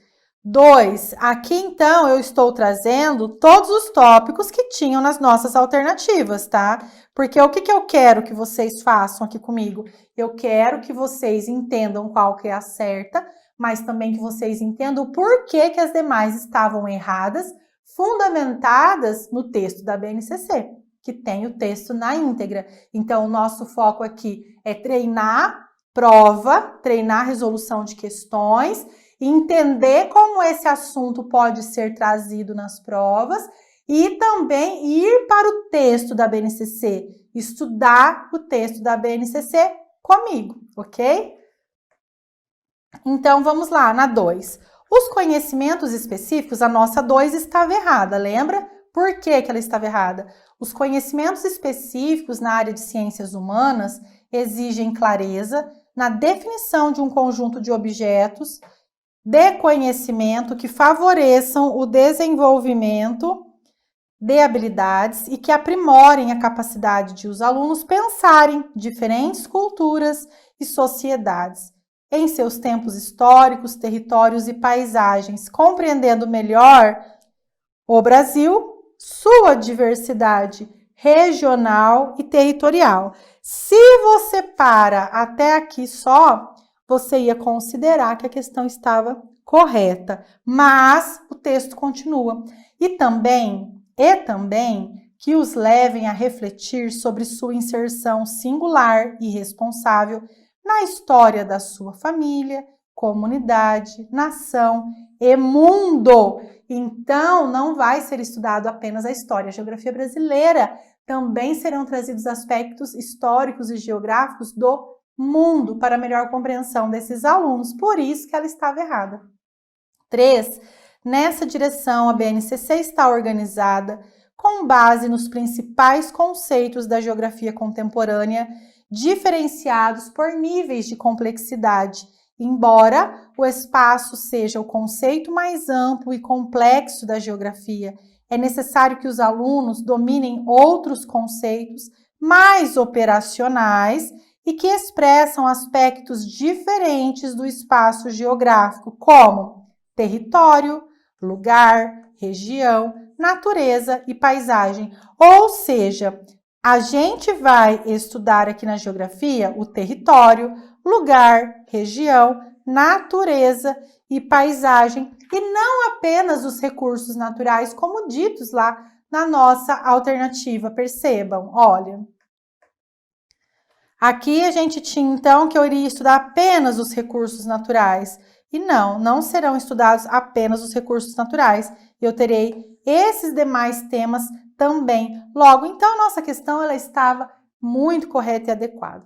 2. Aqui, então, eu estou trazendo todos os tópicos que tinham nas nossas alternativas, tá? Porque o que eu quero que vocês façam aqui comigo? Eu quero que vocês entendam qual que é a certa, mas também que vocês entendam o porquê que as demais estavam erradas, fundamentadas no texto da BNCC, que tem o texto na íntegra. Então, o nosso foco aqui é treinar prova, treinar resolução de questões, entender como esse assunto pode ser trazido nas provas e também ir para o texto da BNCC, estudar o texto da BNCC comigo, ok? Então, vamos lá, na 2. Os conhecimentos específicos, a nossa 2 estava errada, lembra? Por que ela estava errada? Os conhecimentos específicos na área de ciências humanas exigem clareza na definição de um conjunto de objetos de conhecimento que favoreçam o desenvolvimento de habilidades e que aprimorem a capacidade de os alunos pensarem diferentes culturas e sociedades em seus tempos históricos, territórios e paisagens, compreendendo melhor o Brasil, sua diversidade regional e territorial. Se você para até aqui só, você ia considerar que a questão estava correta, mas o texto continua. E também que os levem a refletir sobre sua inserção singular e responsável na história da sua família, comunidade, nação e mundo. Então, não vai ser estudado apenas a história. A geografia brasileira também serão trazidos aspectos históricos e geográficos do mundo para melhor compreensão desses alunos. Por isso que ela estava errada. 3. Nessa direção, a BNCC está organizada com base nos principais conceitos da geografia contemporânea, diferenciados por níveis de complexidade. Embora o espaço seja o conceito mais amplo e complexo da geografia, é necessário que os alunos dominem outros conceitos mais operacionais e que expressam aspectos diferentes do espaço geográfico, como território, lugar, região, natureza e paisagem. Ou seja, a gente vai estudar aqui na geografia o território, lugar, região, natureza e paisagem, e não apenas os recursos naturais, como ditos lá na nossa alternativa. Percebam, olha. Aqui a gente tinha, então, que eu iria estudar apenas os recursos naturais. E não serão estudados apenas os recursos naturais. Eu terei esses demais temas também. Logo, então, a nossa questão ela estava muito correta e adequada.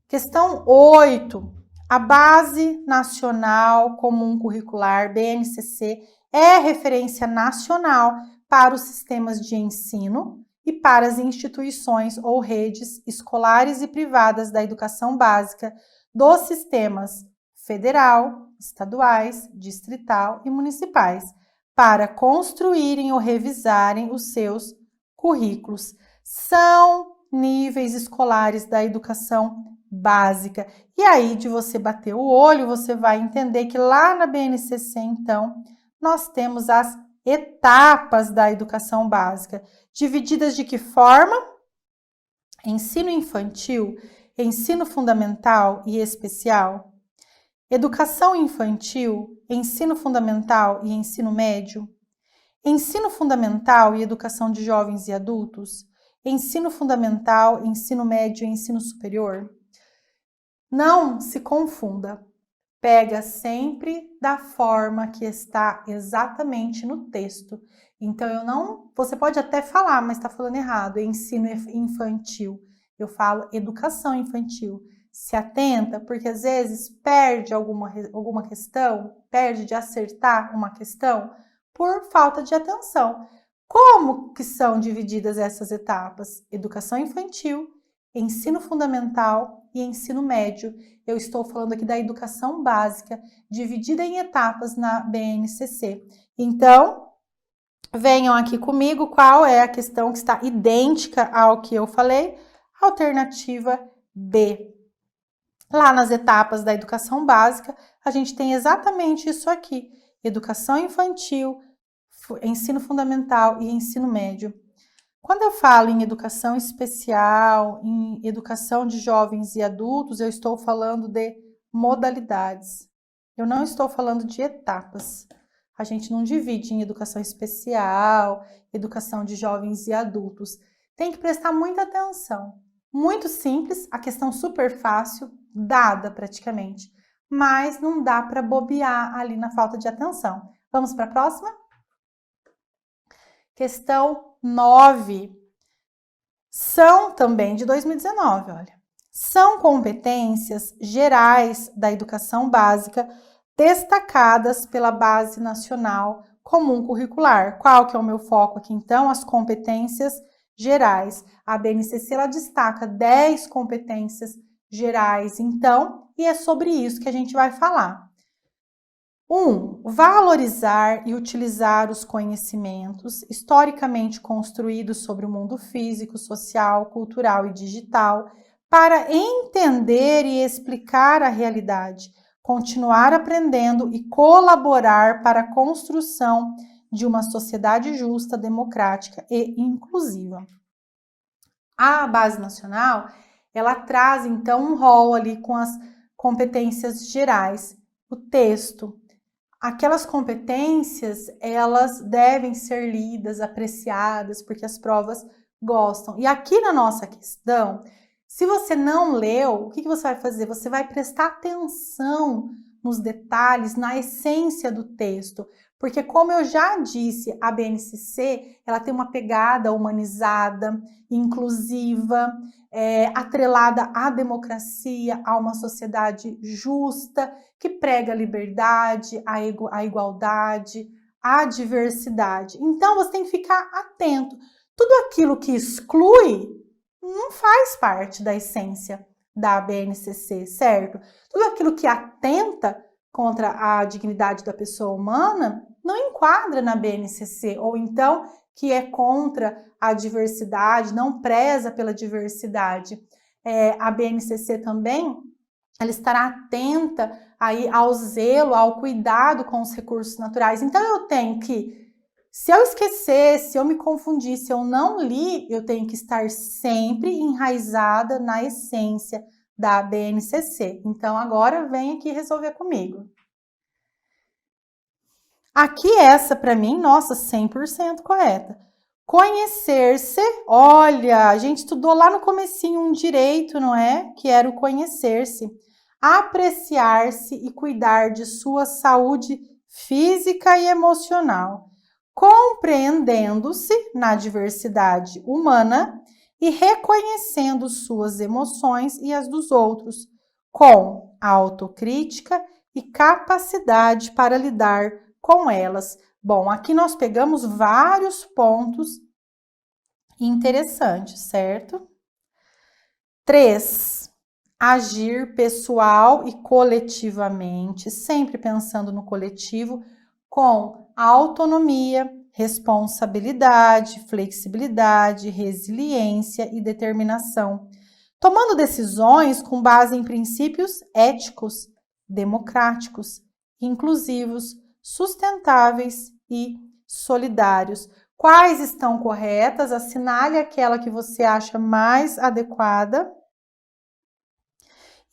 Questão 8. A Base Nacional Comum Curricular, BNCC, é referência nacional para os sistemas de ensino e para as instituições ou redes escolares e privadas da educação básica dos sistemas federal, estaduais, distrital e municipais, para construírem ou revisarem os seus currículos. São níveis escolares da educação básica. E aí, de você bater o olho, você vai entender que lá na BNCC, então, nós temos as etapas da educação básica, divididas de que forma? Ensino infantil, ensino fundamental e especial, educação infantil, ensino fundamental e ensino médio, ensino fundamental e educação de jovens e adultos, ensino fundamental, ensino médio e ensino superior. Não se confunda, pega sempre da forma que está exatamente no texto. Então, você pode até falar, mas está falando errado, ensino infantil. Eu falo educação infantil. Se atenta, porque às vezes perde alguma questão, perde de acertar uma questão por falta de atenção. Como que são divididas essas etapas? Educação infantil, ensino fundamental e ensino médio. Eu estou falando aqui da educação básica, dividida em etapas na BNCC. Então, venham aqui comigo qual é a questão que está idêntica ao que eu falei. Alternativa B. Lá nas etapas da educação básica, a gente tem exatamente isso aqui. Educação infantil, ensino fundamental e ensino médio. Quando eu falo em educação especial, em educação de jovens e adultos, eu estou falando de modalidades. Eu não estou falando de etapas. A gente não divide em educação especial, educação de jovens e adultos. Tem que prestar muita atenção. Muito simples, a questão super fácil, dada praticamente, mas não dá para bobear ali na falta de atenção. Vamos para a próxima? Questão 9. São também de 2019, olha. São competências gerais da educação básica destacadas pela Base Nacional Comum Curricular. Qual que é o meu foco aqui, então? As competências gerais. A BNCC, ela destaca 10 competências gerais, então, e é sobre isso que a gente vai falar. 1. Valorizar e utilizar os conhecimentos historicamente construídos sobre o mundo físico, social, cultural e digital para entender e explicar a realidade, continuar aprendendo e colaborar para a construção de uma sociedade justa, democrática e inclusiva. A Base Nacional, ela traz, então, um rol ali com as competências gerais. O texto. Aquelas competências, elas devem ser lidas, apreciadas, porque as provas gostam. E aqui na nossa questão, Se você não leu, o que você vai fazer? Você vai prestar atenção nos detalhes, na essência do texto. Porque, como eu já disse, a BNCC, ela tem uma pegada humanizada, inclusiva, atrelada à democracia, a uma sociedade justa, que prega a liberdade, a igualdade, a diversidade. Então, você tem que ficar atento. Tudo aquilo que exclui não faz parte da essência da BNCC, certo? Tudo aquilo que atenta contra a dignidade da pessoa humana não enquadra na BNCC, ou então que é contra a diversidade, não preza pela diversidade. A BNCC também, ela estará atenta aí ao zelo, ao cuidado com os recursos naturais. Então eu tenho que, se eu esquecer, se eu me confundir, se eu não li, eu tenho que estar sempre enraizada na essência da BNCC. Então agora vem aqui resolver comigo. Aqui essa para mim, nossa, 100% correta. Conhecer-se, olha, a gente estudou lá no comecinho um direito, não é? Que era o conhecer-se. Apreciar-se e cuidar de sua saúde física e emocional, compreendendo-se na diversidade humana e reconhecendo suas emoções e as dos outros, com autocrítica e capacidade para lidar com elas. Bom, aqui nós pegamos vários pontos interessantes, certo? 3. Agir pessoal e coletivamente, sempre pensando no coletivo, com autonomia, responsabilidade, flexibilidade, resiliência e determinação, tomando decisões com base em princípios éticos, democráticos, inclusivos, sustentáveis e solidários. Quais estão corretas? Assinale aquela que você acha mais adequada.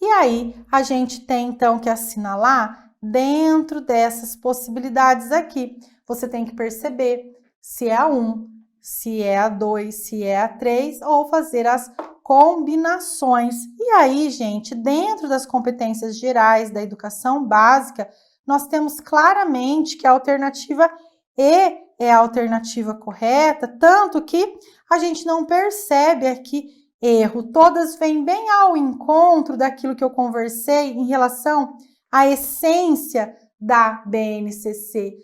E aí, a gente tem então que assinalar dentro dessas possibilidades aqui. Você tem que perceber se é a 1, se é a 2, se é a 3, ou fazer as combinações. E aí, gente, dentro das competências gerais da educação básica, nós temos claramente que a alternativa E é a alternativa correta, tanto que a gente não percebe aqui erro. Todas vêm bem ao encontro daquilo que eu conversei em relação à essência da BNCC,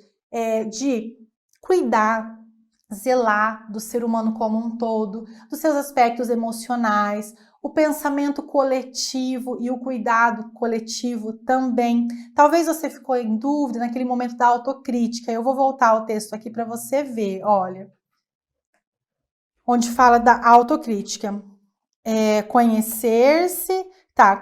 de cuidar, zelar do ser humano como um todo, dos seus aspectos emocionais, o pensamento coletivo e o cuidado coletivo também. Talvez você ficou em dúvida naquele momento da autocrítica. Eu vou voltar ao texto aqui para você ver, olha. Onde fala da autocrítica. Conhecer-se,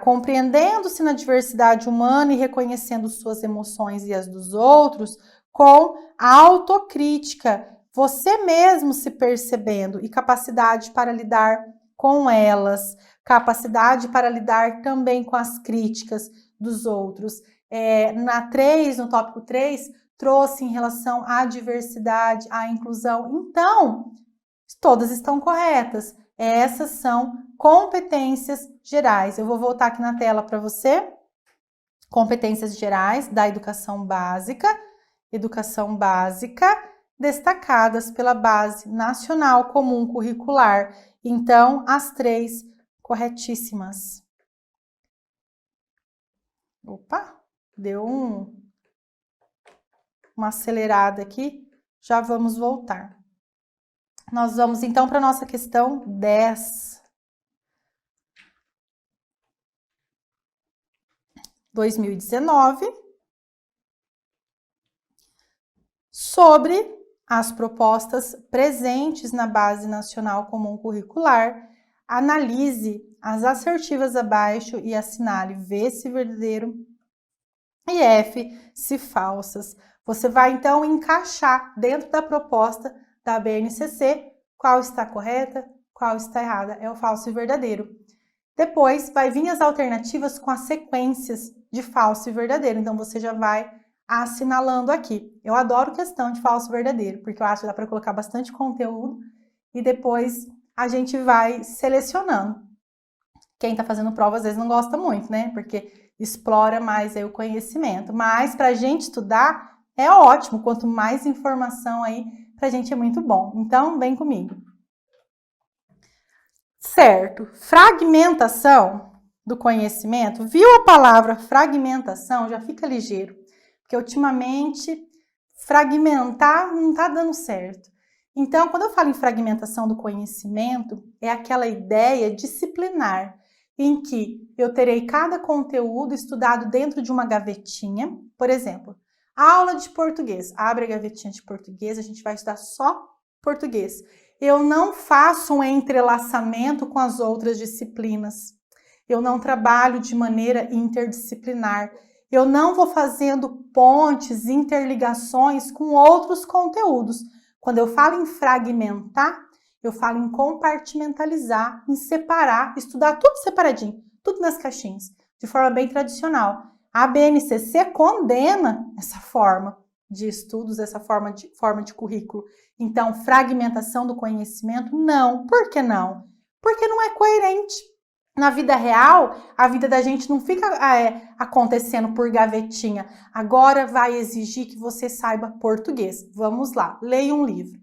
compreendendo-se na diversidade humana e reconhecendo suas emoções e as dos outros, com autocrítica, você mesmo se percebendo e capacidade para lidar com elas, capacidade para lidar também com as críticas dos outros. No tópico 3, trouxe em relação à diversidade, à inclusão. Então, todas estão corretas. Essas são competências gerais. Eu vou voltar aqui na tela para você. Competências gerais da educação básica destacadas pela Base Nacional Comum Curricular. Então, as 3 corretíssimas. Opa, deu uma acelerada aqui. Já vamos voltar. Nós vamos então para a nossa questão 10. 2019. Sobre as propostas presentes na Base Nacional Comum Curricular, analise as assertivas abaixo e assinale V se verdadeiro e F se falsas. Você vai então encaixar dentro da proposta da BNCC qual está correta, qual está errada, é o falso e verdadeiro. Depois vai vir as alternativas com as sequências de falso e verdadeiro, então você já vai assinalando aqui. Eu adoro questão de falso e verdadeiro, porque eu acho que dá para colocar bastante conteúdo e depois a gente vai selecionando. Quem está fazendo prova às vezes não gosta muito, né? Porque explora mais aí o conhecimento. Mas para a gente estudar é ótimo, quanto mais informação aí, para a gente é muito bom. Então, vem comigo. Certo, fragmentação do conhecimento. Viu a palavra fragmentação? Já fica ligeiro, porque ultimamente fragmentar não está dando certo. Então, quando eu falo em fragmentação do conhecimento, é aquela ideia disciplinar, em que eu terei cada conteúdo estudado dentro de uma gavetinha. Por exemplo, aula de português. Abre a gavetinha de português, a gente vai estudar só português. Eu não faço um entrelaçamento com as outras disciplinas. Eu não trabalho de maneira interdisciplinar. Eu não vou fazendo pontes, interligações com outros conteúdos. Quando eu falo em fragmentar, eu falo em compartimentalizar, em separar, estudar tudo separadinho, tudo nas caixinhas, de forma bem tradicional. A BNCC condena essa forma de estudos, essa forma de currículo. Então, fragmentação do conhecimento, não. Por que não? Porque não é coerente. Na vida real, a vida da gente não fica acontecendo por gavetinha. Agora vai exigir que você saiba português. Vamos lá, leia um livro.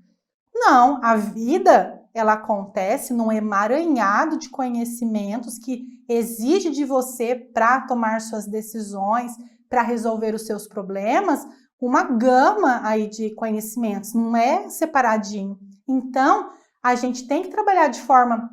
Não, a vida, ela acontece num emaranhado de conhecimentos que exige de você, para tomar suas decisões, para resolver os seus problemas, uma gama aí de conhecimentos, não é separadinho. Então, a gente tem que trabalhar de forma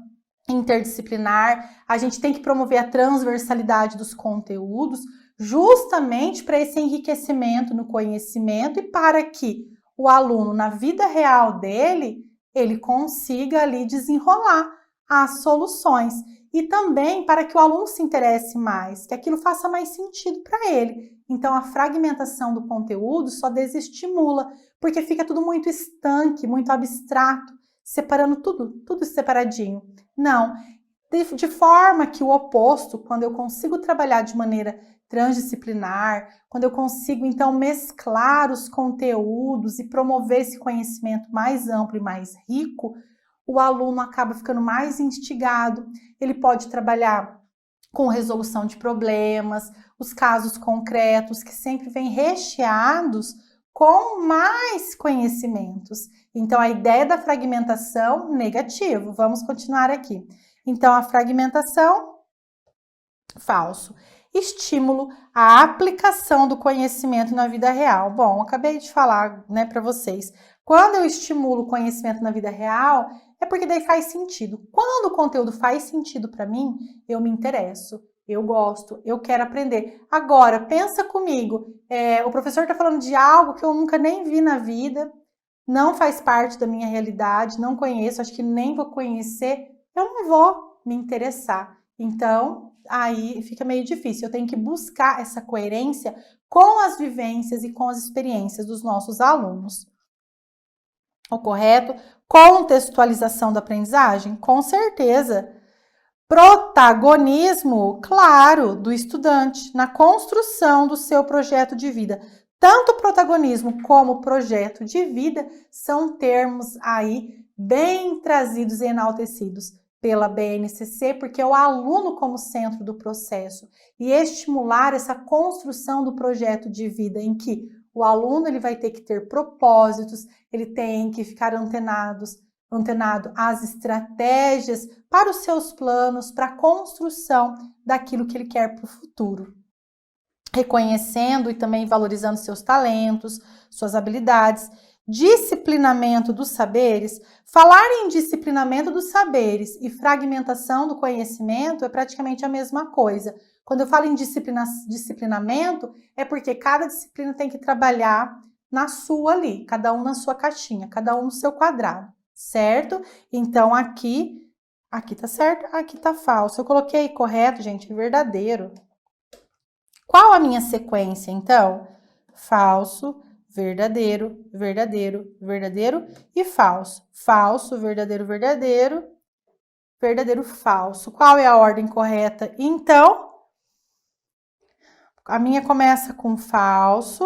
interdisciplinar, a gente tem que promover a transversalidade dos conteúdos, justamente para esse enriquecimento no conhecimento e para que o aluno, na vida real dele, ele consiga ali desenrolar as soluções. E também para que o aluno se interesse mais, que aquilo faça mais sentido para ele. Então, a fragmentação do conteúdo só desestimula, porque fica tudo muito estanque, muito abstrato, separando tudo separadinho. Não, de forma que o oposto, quando eu consigo trabalhar de maneira transdisciplinar, quando eu consigo, então, mesclar os conteúdos e promover esse conhecimento mais amplo e mais rico, o aluno acaba ficando mais instigado, ele pode trabalhar com resolução de problemas, os casos concretos, que sempre vêm recheados com mais conhecimentos. Então, a ideia da fragmentação, negativo. Vamos continuar aqui. Então, a fragmentação, falso. Estímulo à aplicação do conhecimento na vida real. Bom, acabei de falar, né, para vocês. Quando eu estimulo o conhecimento na vida real, é porque daí faz sentido. Quando o conteúdo faz sentido para mim, eu me interesso, eu gosto, eu quero aprender. Agora, pensa comigo, o professor está falando de algo que eu nunca nem vi na vida, não faz parte da minha realidade, não conheço, acho que nem vou conhecer, eu não vou me interessar. Então, aí fica meio difícil. Eu tenho que buscar essa coerência com as vivências e com as experiências dos nossos alunos. O correto? Contextualização da aprendizagem? Com certeza. Protagonismo, claro, do estudante na construção do seu projeto de vida. Tanto protagonismo como projeto de vida são termos aí bem trazidos e enaltecidos pela BNCC, porque é o aluno como centro do processo e estimular essa construção do projeto de vida em que o aluno ele vai ter que ter propósitos, ele tem que ficar antenado às estratégias para os seus planos, para a construção daquilo que ele quer para o futuro. Reconhecendo e também valorizando seus talentos, suas habilidades. Disciplinamento dos saberes. Falar em disciplinamento dos saberes e fragmentação do conhecimento é praticamente a mesma coisa. Quando eu falo em disciplinamento, é porque cada disciplina tem que trabalhar na sua ali, cada um na sua caixinha, cada um no seu quadrado, certo? Então, aqui tá certo, aqui tá falso. Eu coloquei correto, gente, verdadeiro. Qual a minha sequência, então? Falso, verdadeiro, verdadeiro, verdadeiro e falso. Falso, verdadeiro, verdadeiro, verdadeiro, falso. Qual é a ordem correta? Então, a minha começa com falso,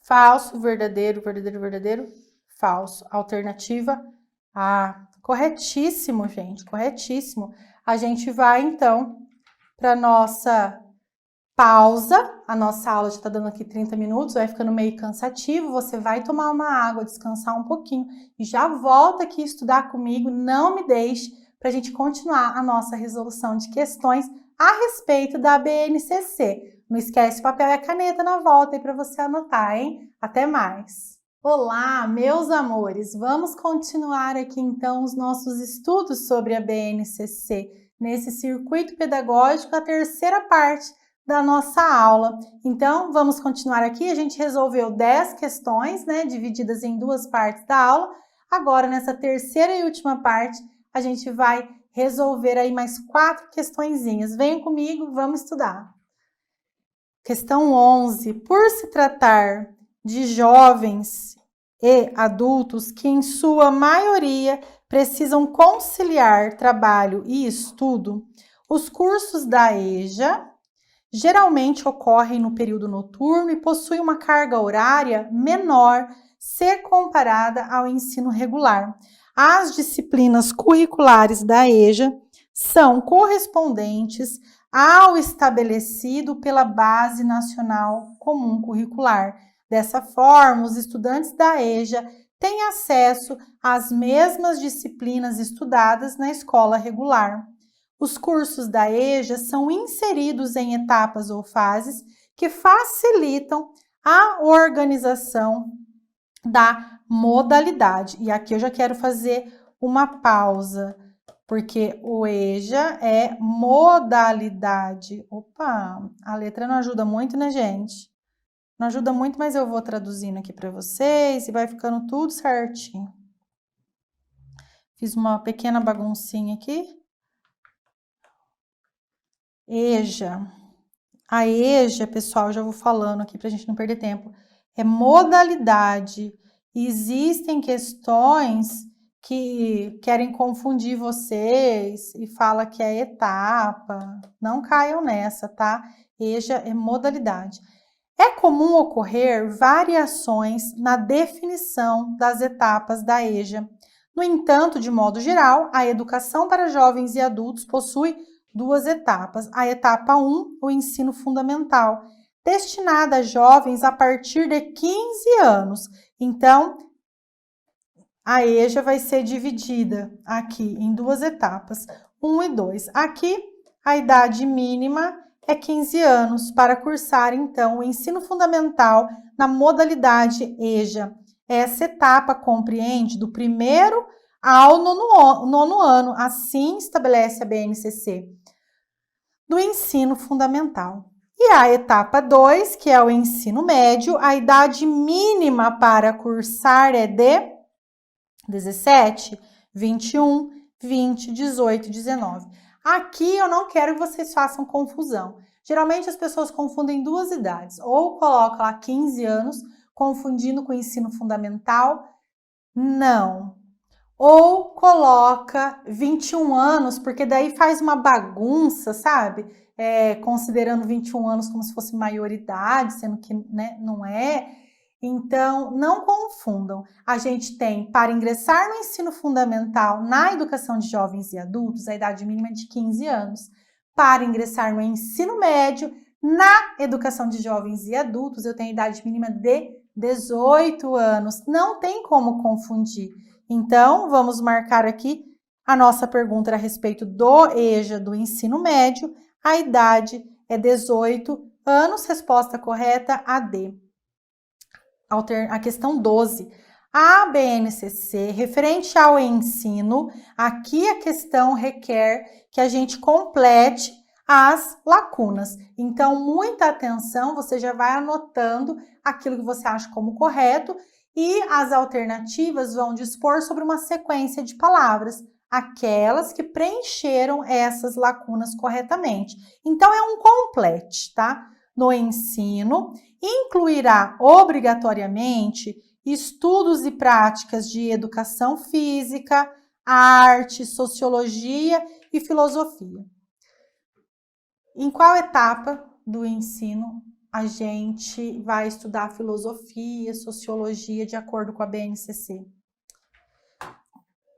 falso, verdadeiro, verdadeiro, verdadeiro, falso. Alternativa A. Corretíssimo, gente, corretíssimo. a gente vai, então, para a nossa pausa. A nossa aula já está dando aqui 30 minutos, vai ficando meio cansativo. Você vai tomar uma água, descansar um pouquinho e já volta aqui estudar comigo. Não me deixe para a gente continuar a nossa resolução de questões a respeito da BNCC. Não esquece o papel e a caneta na volta aí para você anotar, hein? Até mais! Olá, meus amores! Vamos continuar aqui então os nossos estudos sobre a BNCC nesse circuito pedagógico, a terceira parte da nossa aula. Então, vamos continuar aqui. A gente resolveu 10 questões, né, divididas em duas partes da aula. Agora, nessa terceira e última parte, a gente vai resolver aí mais 4 questõezinhas. Venham comigo, vamos estudar. Questão 11. Por se tratar de jovens e adultos que, em sua maioria, precisam conciliar trabalho e estudo, os cursos da EJA geralmente ocorrem no período noturno e possuem uma carga horária menor se comparada ao ensino regular. As disciplinas curriculares da EJA são correspondentes ao estabelecido pela Base Nacional Comum Curricular. Dessa forma, os estudantes da EJA têm acesso às mesmas disciplinas estudadas na escola regular. Os cursos da EJA são inseridos em etapas ou fases que facilitam a organização da modalidade. E aqui eu já quero fazer uma pausa, porque o EJA é modalidade. Opa, a letra não ajuda muito, né, gente? Não ajuda muito, mas eu vou traduzindo aqui para vocês e vai ficando tudo certinho. Fiz uma pequena baguncinha aqui. EJA. A EJA, pessoal, já vou falando aqui para a gente não perder tempo, é modalidade. Existem questões que querem confundir vocês e fala que é etapa. Não caiam nessa, tá? EJA é modalidade. É comum ocorrer variações na definição das etapas da EJA. No entanto, de modo geral, a educação para jovens e adultos possui 2 etapas. A etapa 1, o ensino fundamental, destinada a jovens a partir de 15 anos. Então, a EJA vai ser dividida aqui em 2 etapas, 1 e 2. Aqui, a idade mínima é 15 anos para cursar, então, o ensino fundamental na modalidade EJA. Essa etapa compreende do 1º ao 9º ano, assim estabelece a BNCC, do ensino fundamental. E a etapa 2, que é o ensino médio, a idade mínima para cursar é de 17, 21, 20, 18, 19. Aqui eu não quero que vocês façam confusão. Geralmente as pessoas confundem 2 idades, ou colocam lá 15 anos, confundindo com o ensino fundamental. Não. Ou coloca 21 anos, porque daí faz uma bagunça, sabe? Considerando 21 anos como se fosse maioridade, sendo que, né, não é. Então, não confundam. A gente tem, para ingressar no ensino fundamental na educação de jovens e adultos, a idade mínima é de 15 anos. Para ingressar no ensino médio, na educação de jovens e adultos, eu tenho a idade mínima de 18 anos. Não tem como confundir. Então, vamos marcar aqui a nossa pergunta a respeito do EJA, do ensino médio. A idade é 18 anos, resposta correta, a D. A questão 12. A BNCC, referente ao ensino, aqui a questão requer que a gente complete as lacunas. Então, muita atenção, você já vai anotando aquilo que você acha como correto e as alternativas vão dispor sobre uma sequência de palavras, aquelas que preencheram essas lacunas corretamente. Então, é um complete, tá? No ensino, incluirá obrigatoriamente estudos e práticas de educação física, arte, sociologia e filosofia. Em qual etapa do ensino a gente vai estudar filosofia, sociologia de acordo com a BNCC?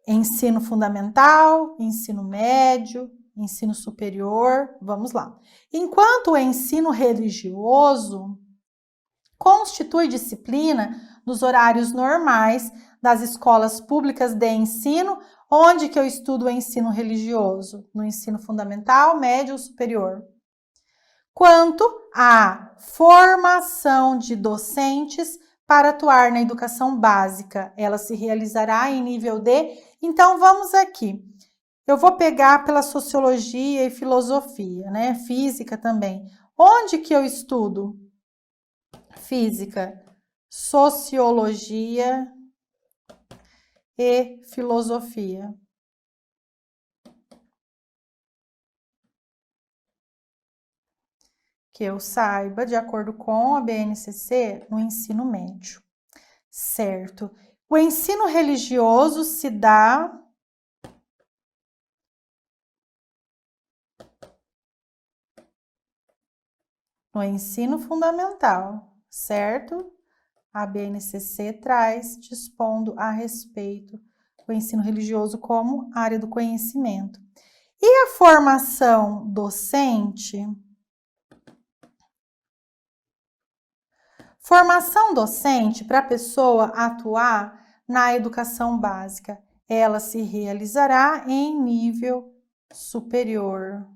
Ensino fundamental, ensino médio, ensino superior, vamos lá. Enquanto o ensino religioso constitui disciplina nos horários normais das escolas públicas de ensino, onde que eu estudo o ensino religioso? No ensino fundamental, médio ou superior? Quanto à formação de docentes para atuar na educação básica, ela se realizará em nível D. Então, vamos aqui. Eu vou pegar pela sociologia e filosofia, né? Física também. Onde que eu estudo? Física, sociologia e filosofia. Que eu saiba, de acordo com a BNCC, no ensino médio. Certo. O ensino religioso se dá no ensino fundamental, certo? A BNCC traz dispondo a respeito do ensino religioso como área do conhecimento. E a formação docente? Formação docente para a pessoa atuar na educação básica, ela se realizará em nível superior.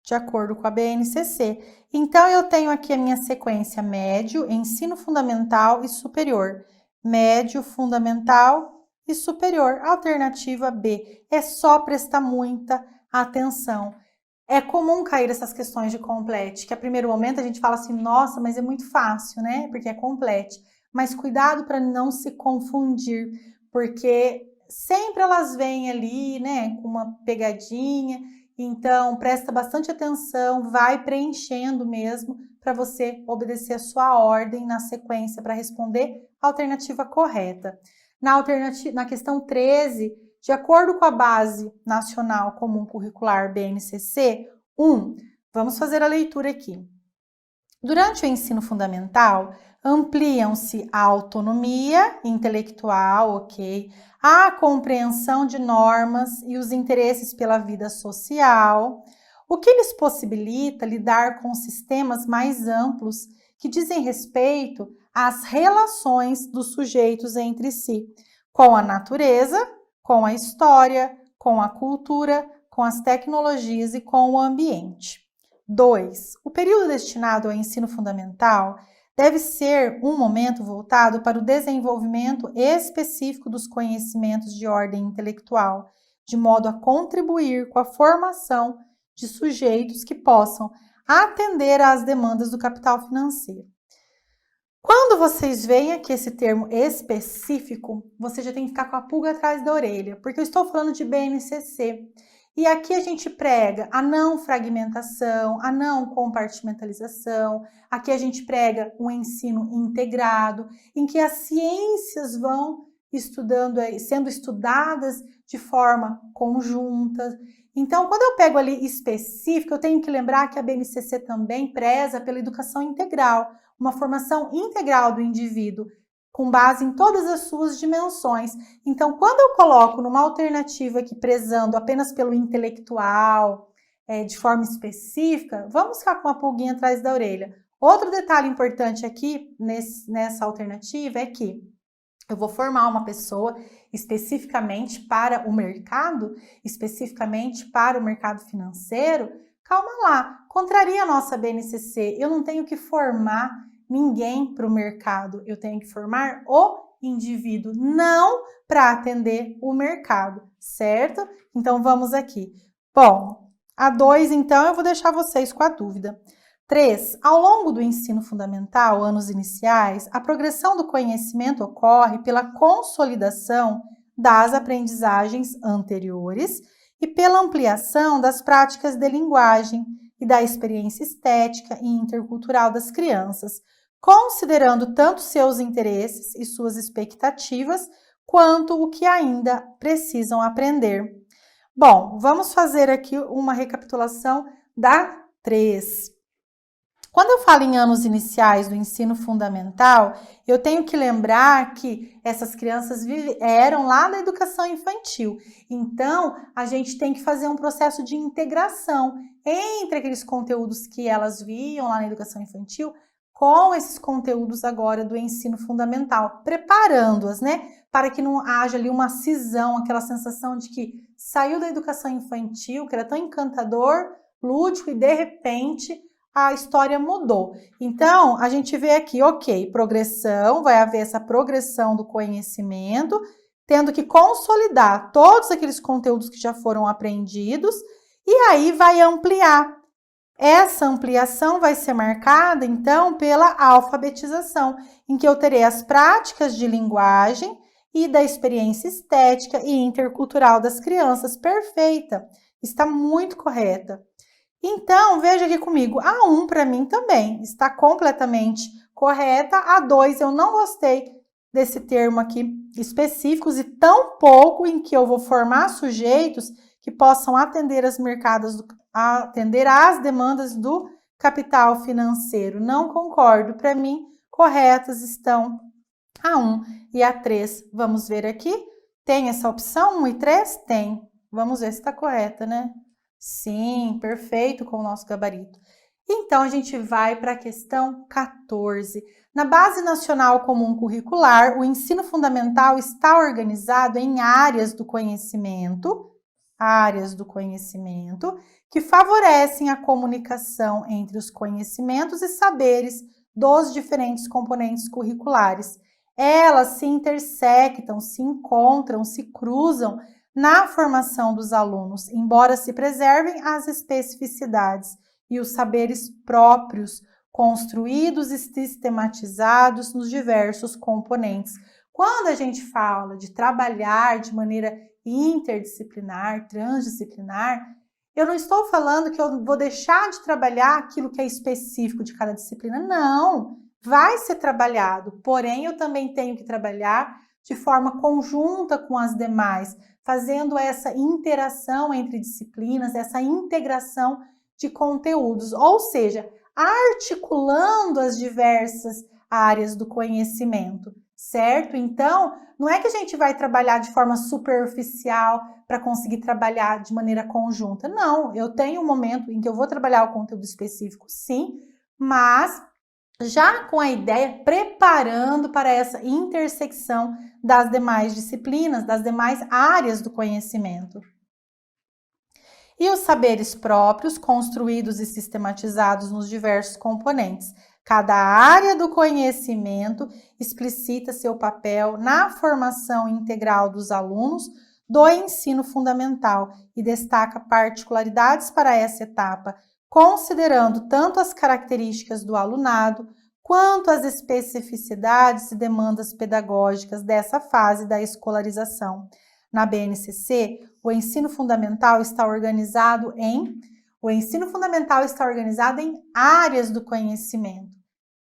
De acordo com a BNCC. Então, eu tenho aqui a minha sequência médio, ensino fundamental e superior. Médio, fundamental e superior. Alternativa B. É só prestar muita atenção. É comum cair essas questões de complete, que a primeiro momento a gente fala assim, nossa, mas é muito fácil, né? Porque é complete. Mas cuidado para não se confundir, porque sempre elas vêm ali, né, com uma pegadinha. Então, presta bastante atenção, vai preenchendo mesmo para você obedecer a sua ordem na sequência para responder a alternativa correta. Na questão 13, de acordo com a Base Nacional Comum Curricular BNCC, 1, vamos fazer a leitura aqui. Durante o ensino fundamental, ampliam-se a autonomia intelectual, ok? A compreensão de normas e os interesses pela vida social, o que lhes possibilita lidar com sistemas mais amplos que dizem respeito às relações dos sujeitos entre si, com a natureza, com a história, com a cultura, com as tecnologias e com o ambiente. 2. O período destinado ao ensino fundamental deve ser um momento voltado para o desenvolvimento específico dos conhecimentos de ordem intelectual, de modo a contribuir com a formação de sujeitos que possam atender às demandas do capital financeiro. Quando vocês veem aqui esse termo específico, você já tem que ficar com a pulga atrás da orelha, porque eu estou falando de BNCC. E aqui a gente prega a não fragmentação, a não compartimentalização, aqui a gente prega um ensino integrado, em que as ciências vão sendo estudadas de forma conjunta. Então, quando eu pego ali específico, eu tenho que lembrar que a BNCC também preza pela educação integral, uma formação integral do indivíduo, com base em todas as suas dimensões. Então, quando eu coloco numa alternativa aqui, prezando apenas pelo intelectual, de forma específica, vamos ficar com uma pulguinha atrás da orelha. Outro detalhe importante aqui, nessa alternativa, é que eu vou formar uma pessoa especificamente para o mercado, especificamente para o mercado financeiro. Calma lá, contraria a nossa BNCC, eu não tenho que formar ninguém para o mercado, eu tenho que formar o indivíduo, não para atender o mercado, certo? Então, vamos aqui. Bom, a 2, então, eu vou deixar vocês com a dúvida. 3. Ao longo do ensino fundamental, anos iniciais, a progressão do conhecimento ocorre pela consolidação das aprendizagens anteriores e pela ampliação das práticas de linguagem e da experiência estética e intercultural das crianças, considerando tanto seus interesses e suas expectativas, quanto o que ainda precisam aprender. Bom, vamos fazer aqui uma recapitulação da 3. Quando eu falo em anos iniciais do ensino fundamental, eu tenho que lembrar que essas crianças eram lá da educação infantil. Então, a gente tem que fazer um processo de integração entre aqueles conteúdos que elas viam lá na educação infantil com esses conteúdos agora do ensino fundamental, preparando-as, né, para que não haja ali uma cisão, aquela sensação de que saiu da educação infantil, que era tão encantador, lúdico, e de repente a história mudou. Então, a gente vê aqui, ok, progressão, vai haver essa progressão do conhecimento, tendo que consolidar todos aqueles conteúdos que já foram aprendidos, e aí vai ampliar. Essa ampliação vai ser marcada, então, pela alfabetização, em que eu terei as práticas de linguagem e da experiência estética e intercultural das crianças. Perfeita, está muito correta. Então, veja aqui comigo, a 1 para mim também está completamente correta, a 2 eu não gostei desse termo aqui específicos e tão pouco em que eu vou formar sujeitos que possam atender às demandas do capital financeiro. Não concordo. Para mim, corretas estão a 1 e a 3. Vamos ver aqui. Tem essa opção 1 e 3? Tem. Vamos ver se está correta, né? Sim, perfeito com o nosso gabarito. Então, a gente vai para a questão 14. Na Base Nacional Comum Curricular, o ensino fundamental está organizado em áreas do conhecimento que favorecem a comunicação entre os conhecimentos e saberes dos diferentes componentes curriculares. Elas se intersectam, se encontram, se cruzam na formação dos alunos, embora se preservem as especificidades e os saberes próprios, construídos e sistematizados nos diversos componentes. Quando a gente fala de trabalhar de maneira interdisciplinar, transdisciplinar, eu não estou falando que eu vou deixar de trabalhar aquilo que é específico de cada disciplina. Não, vai ser trabalhado, porém eu também tenho que trabalhar de forma conjunta com as demais, fazendo essa interação entre disciplinas, essa integração de conteúdos, ou seja, articulando as diversas áreas do conhecimento, certo? Então, não é que a gente vai trabalhar de forma superficial para conseguir trabalhar de maneira conjunta. Não, eu tenho um momento em que eu vou trabalhar o conteúdo específico, sim, mas já com a ideia, preparando para essa intersecção das demais disciplinas, das demais áreas do conhecimento. E os saberes próprios, construídos e sistematizados nos diversos componentes. Cada área do conhecimento explicita seu papel na formação integral dos alunos do ensino fundamental e destaca particularidades para essa etapa, considerando tanto as características do alunado, quanto as especificidades e demandas pedagógicas dessa fase da escolarização. Na BNCC, o ensino fundamental está organizado em áreas do conhecimento.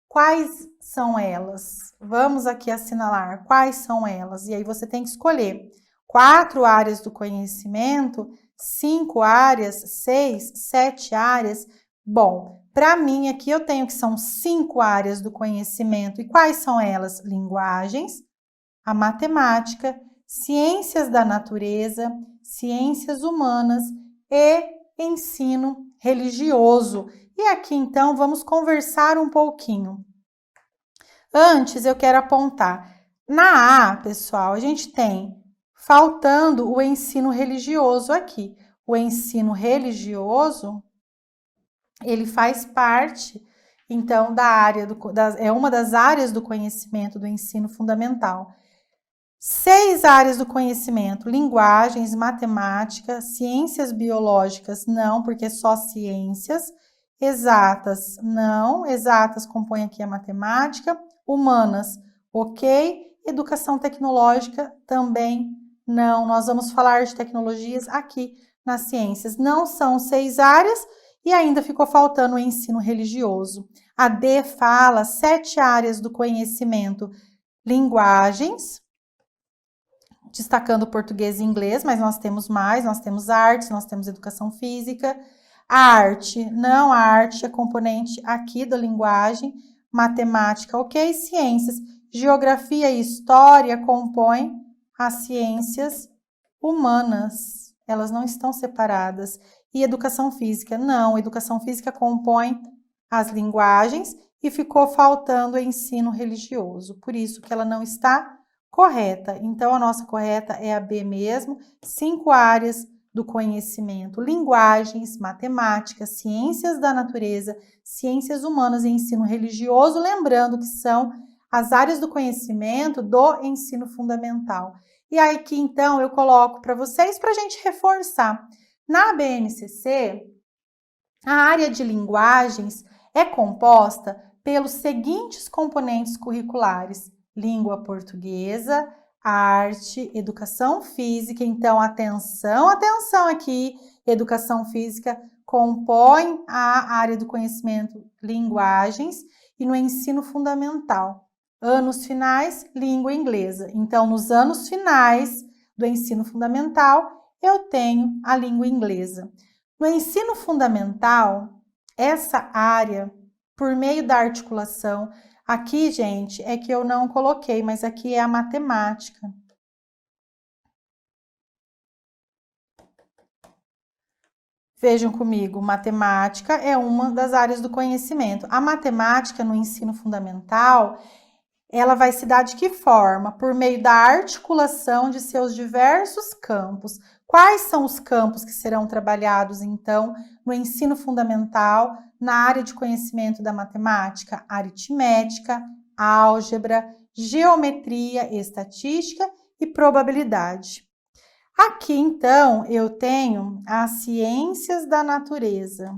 Quais são elas? Vamos aqui assinalar quais são elas. E aí você tem que escolher 4 áreas do conhecimento, 5 áreas, 6, 7 áreas. Bom, para mim aqui eu tenho que são 5 áreas do conhecimento. E quais são elas? Linguagens, a matemática, ciências da natureza, ciências humanas e ensino religioso. E aqui, então, vamos conversar um pouquinho. Antes, eu quero apontar. Na A, pessoal, a gente tem faltando o ensino religioso aqui. O ensino religioso, ele faz parte, então, da área é uma das áreas do conhecimento do ensino fundamental. 6 áreas do conhecimento: linguagens, matemática, ciências biológicas, não, porque é só ciências. Exatas, não, exatas compõe aqui a matemática. Humanas, ok. Educação tecnológica, também não. Nós vamos falar de tecnologias aqui nas ciências. Não são 6 áreas e ainda ficou faltando o ensino religioso. A D fala 7 áreas do conhecimento: linguagens, destacando português e inglês, mas nós temos mais, nós temos artes, nós temos educação física. Arte, não, a arte é componente aqui da linguagem. Matemática, ok. Ciências, geografia e história compõem as ciências humanas. Elas não estão separadas. E educação física, não. Educação física compõe as linguagens e ficou faltando o ensino religioso. Por isso que ela não está correta. Então, a nossa correta é a B mesmo. 5 áreas do conhecimento: linguagens, matemática, ciências da natureza, ciências humanas e ensino religioso, lembrando que são as áreas do conhecimento do ensino fundamental. E aí que então eu coloco para vocês para a gente reforçar. Na BNCC, a área de linguagens é composta pelos seguintes componentes curriculares: língua portuguesa, arte, educação física. Então, atenção aqui, educação física compõe a área do conhecimento linguagens e no ensino fundamental. Anos finais, língua inglesa. Então, nos anos finais do ensino fundamental, eu tenho a língua inglesa. No ensino fundamental, essa área, por meio da articulação, aqui, gente, é que eu não coloquei, mas aqui é a matemática. Vejam comigo, matemática é uma das áreas do conhecimento. A matemática no ensino fundamental, ela vai se dar de que forma? Por meio da articulação de seus diversos campos. Quais são os campos que serão trabalhados, então, no ensino fundamental, na área de conhecimento da matemática? Aritmética, álgebra, geometria, estatística e probabilidade. Aqui, então, eu tenho as ciências da natureza.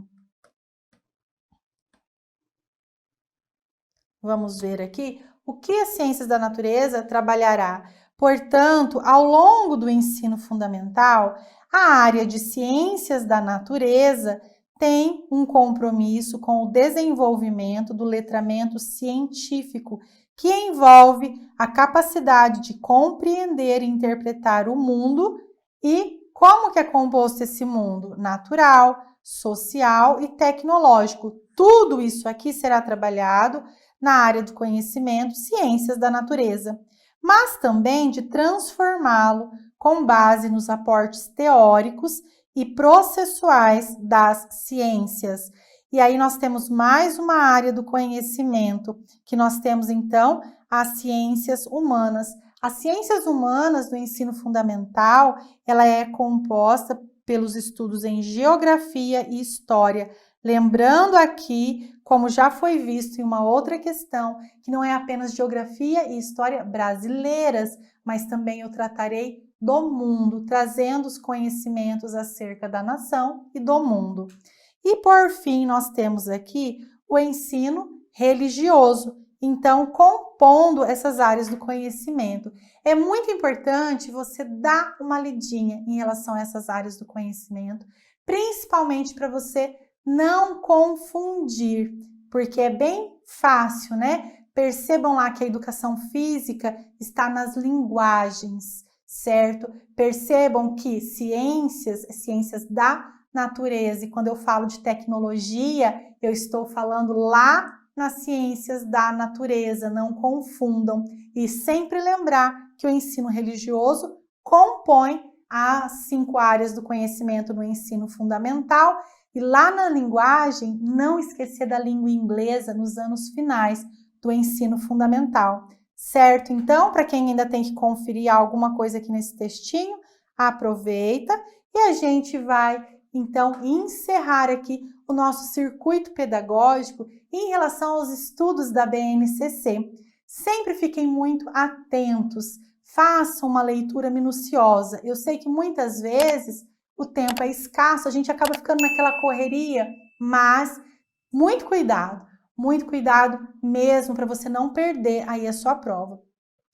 Vamos ver aqui o que as ciências da natureza trabalhará. Portanto, ao longo do ensino fundamental, a área de ciências da natureza tem um compromisso com o desenvolvimento do letramento científico, que envolve a capacidade de compreender e interpretar o mundo e como que é composto esse mundo: natural, social e tecnológico. Tudo isso aqui será trabalhado na área do conhecimento, ciências da natureza, mas também de transformá-lo com base nos aportes teóricos e processuais das ciências. E aí nós temos mais uma área do conhecimento, que nós temos então as ciências humanas. As ciências humanas do ensino fundamental, ela é composta pelos estudos em geografia e história. Lembrando aqui, como já foi visto em uma outra questão, que não é apenas geografia e história brasileiras, mas também eu tratarei do mundo, trazendo os conhecimentos acerca da nação e do mundo. E por fim, nós temos aqui o ensino religioso, então compondo essas áreas do conhecimento. É muito importante você dar uma lidinha em relação a essas áreas do conhecimento, principalmente para você não confundir, porque é bem fácil, né? Percebam lá que a educação física está nas linguagens, certo? Percebam que ciências da natureza, e quando eu falo de tecnologia, eu estou falando lá nas ciências da natureza, não confundam. E sempre lembrar que o ensino religioso compõe as 5 áreas do conhecimento no ensino fundamental. E lá na linguagem, não esquecer da língua inglesa nos anos finais do ensino fundamental. Certo? Então, para quem ainda tem que conferir alguma coisa aqui nesse textinho, aproveita e a gente vai, então, encerrar aqui o nosso circuito pedagógico em relação aos estudos da BNCC. Sempre fiquem muito atentos, façam uma leitura minuciosa. Eu sei que muitas vezes o tempo é escasso, a gente acaba ficando naquela correria, mas muito cuidado mesmo para você não perder aí a sua prova.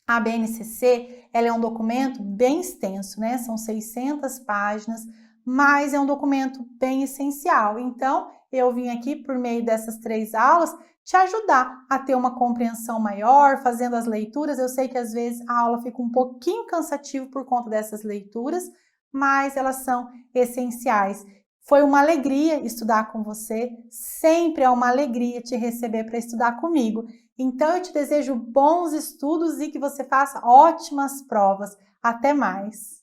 A BNCC, ela é um documento bem extenso, né? São 600 páginas, mas é um documento bem essencial. Então, eu vim aqui por meio dessas 3 aulas te ajudar a ter uma compreensão maior, fazendo as leituras. Eu sei que às vezes a aula fica um pouquinho cansativa por conta dessas leituras, mas elas são essenciais. Foi uma alegria estudar com você, sempre é uma alegria te receber para estudar comigo. Então, eu te desejo bons estudos e que você faça ótimas provas. Até mais!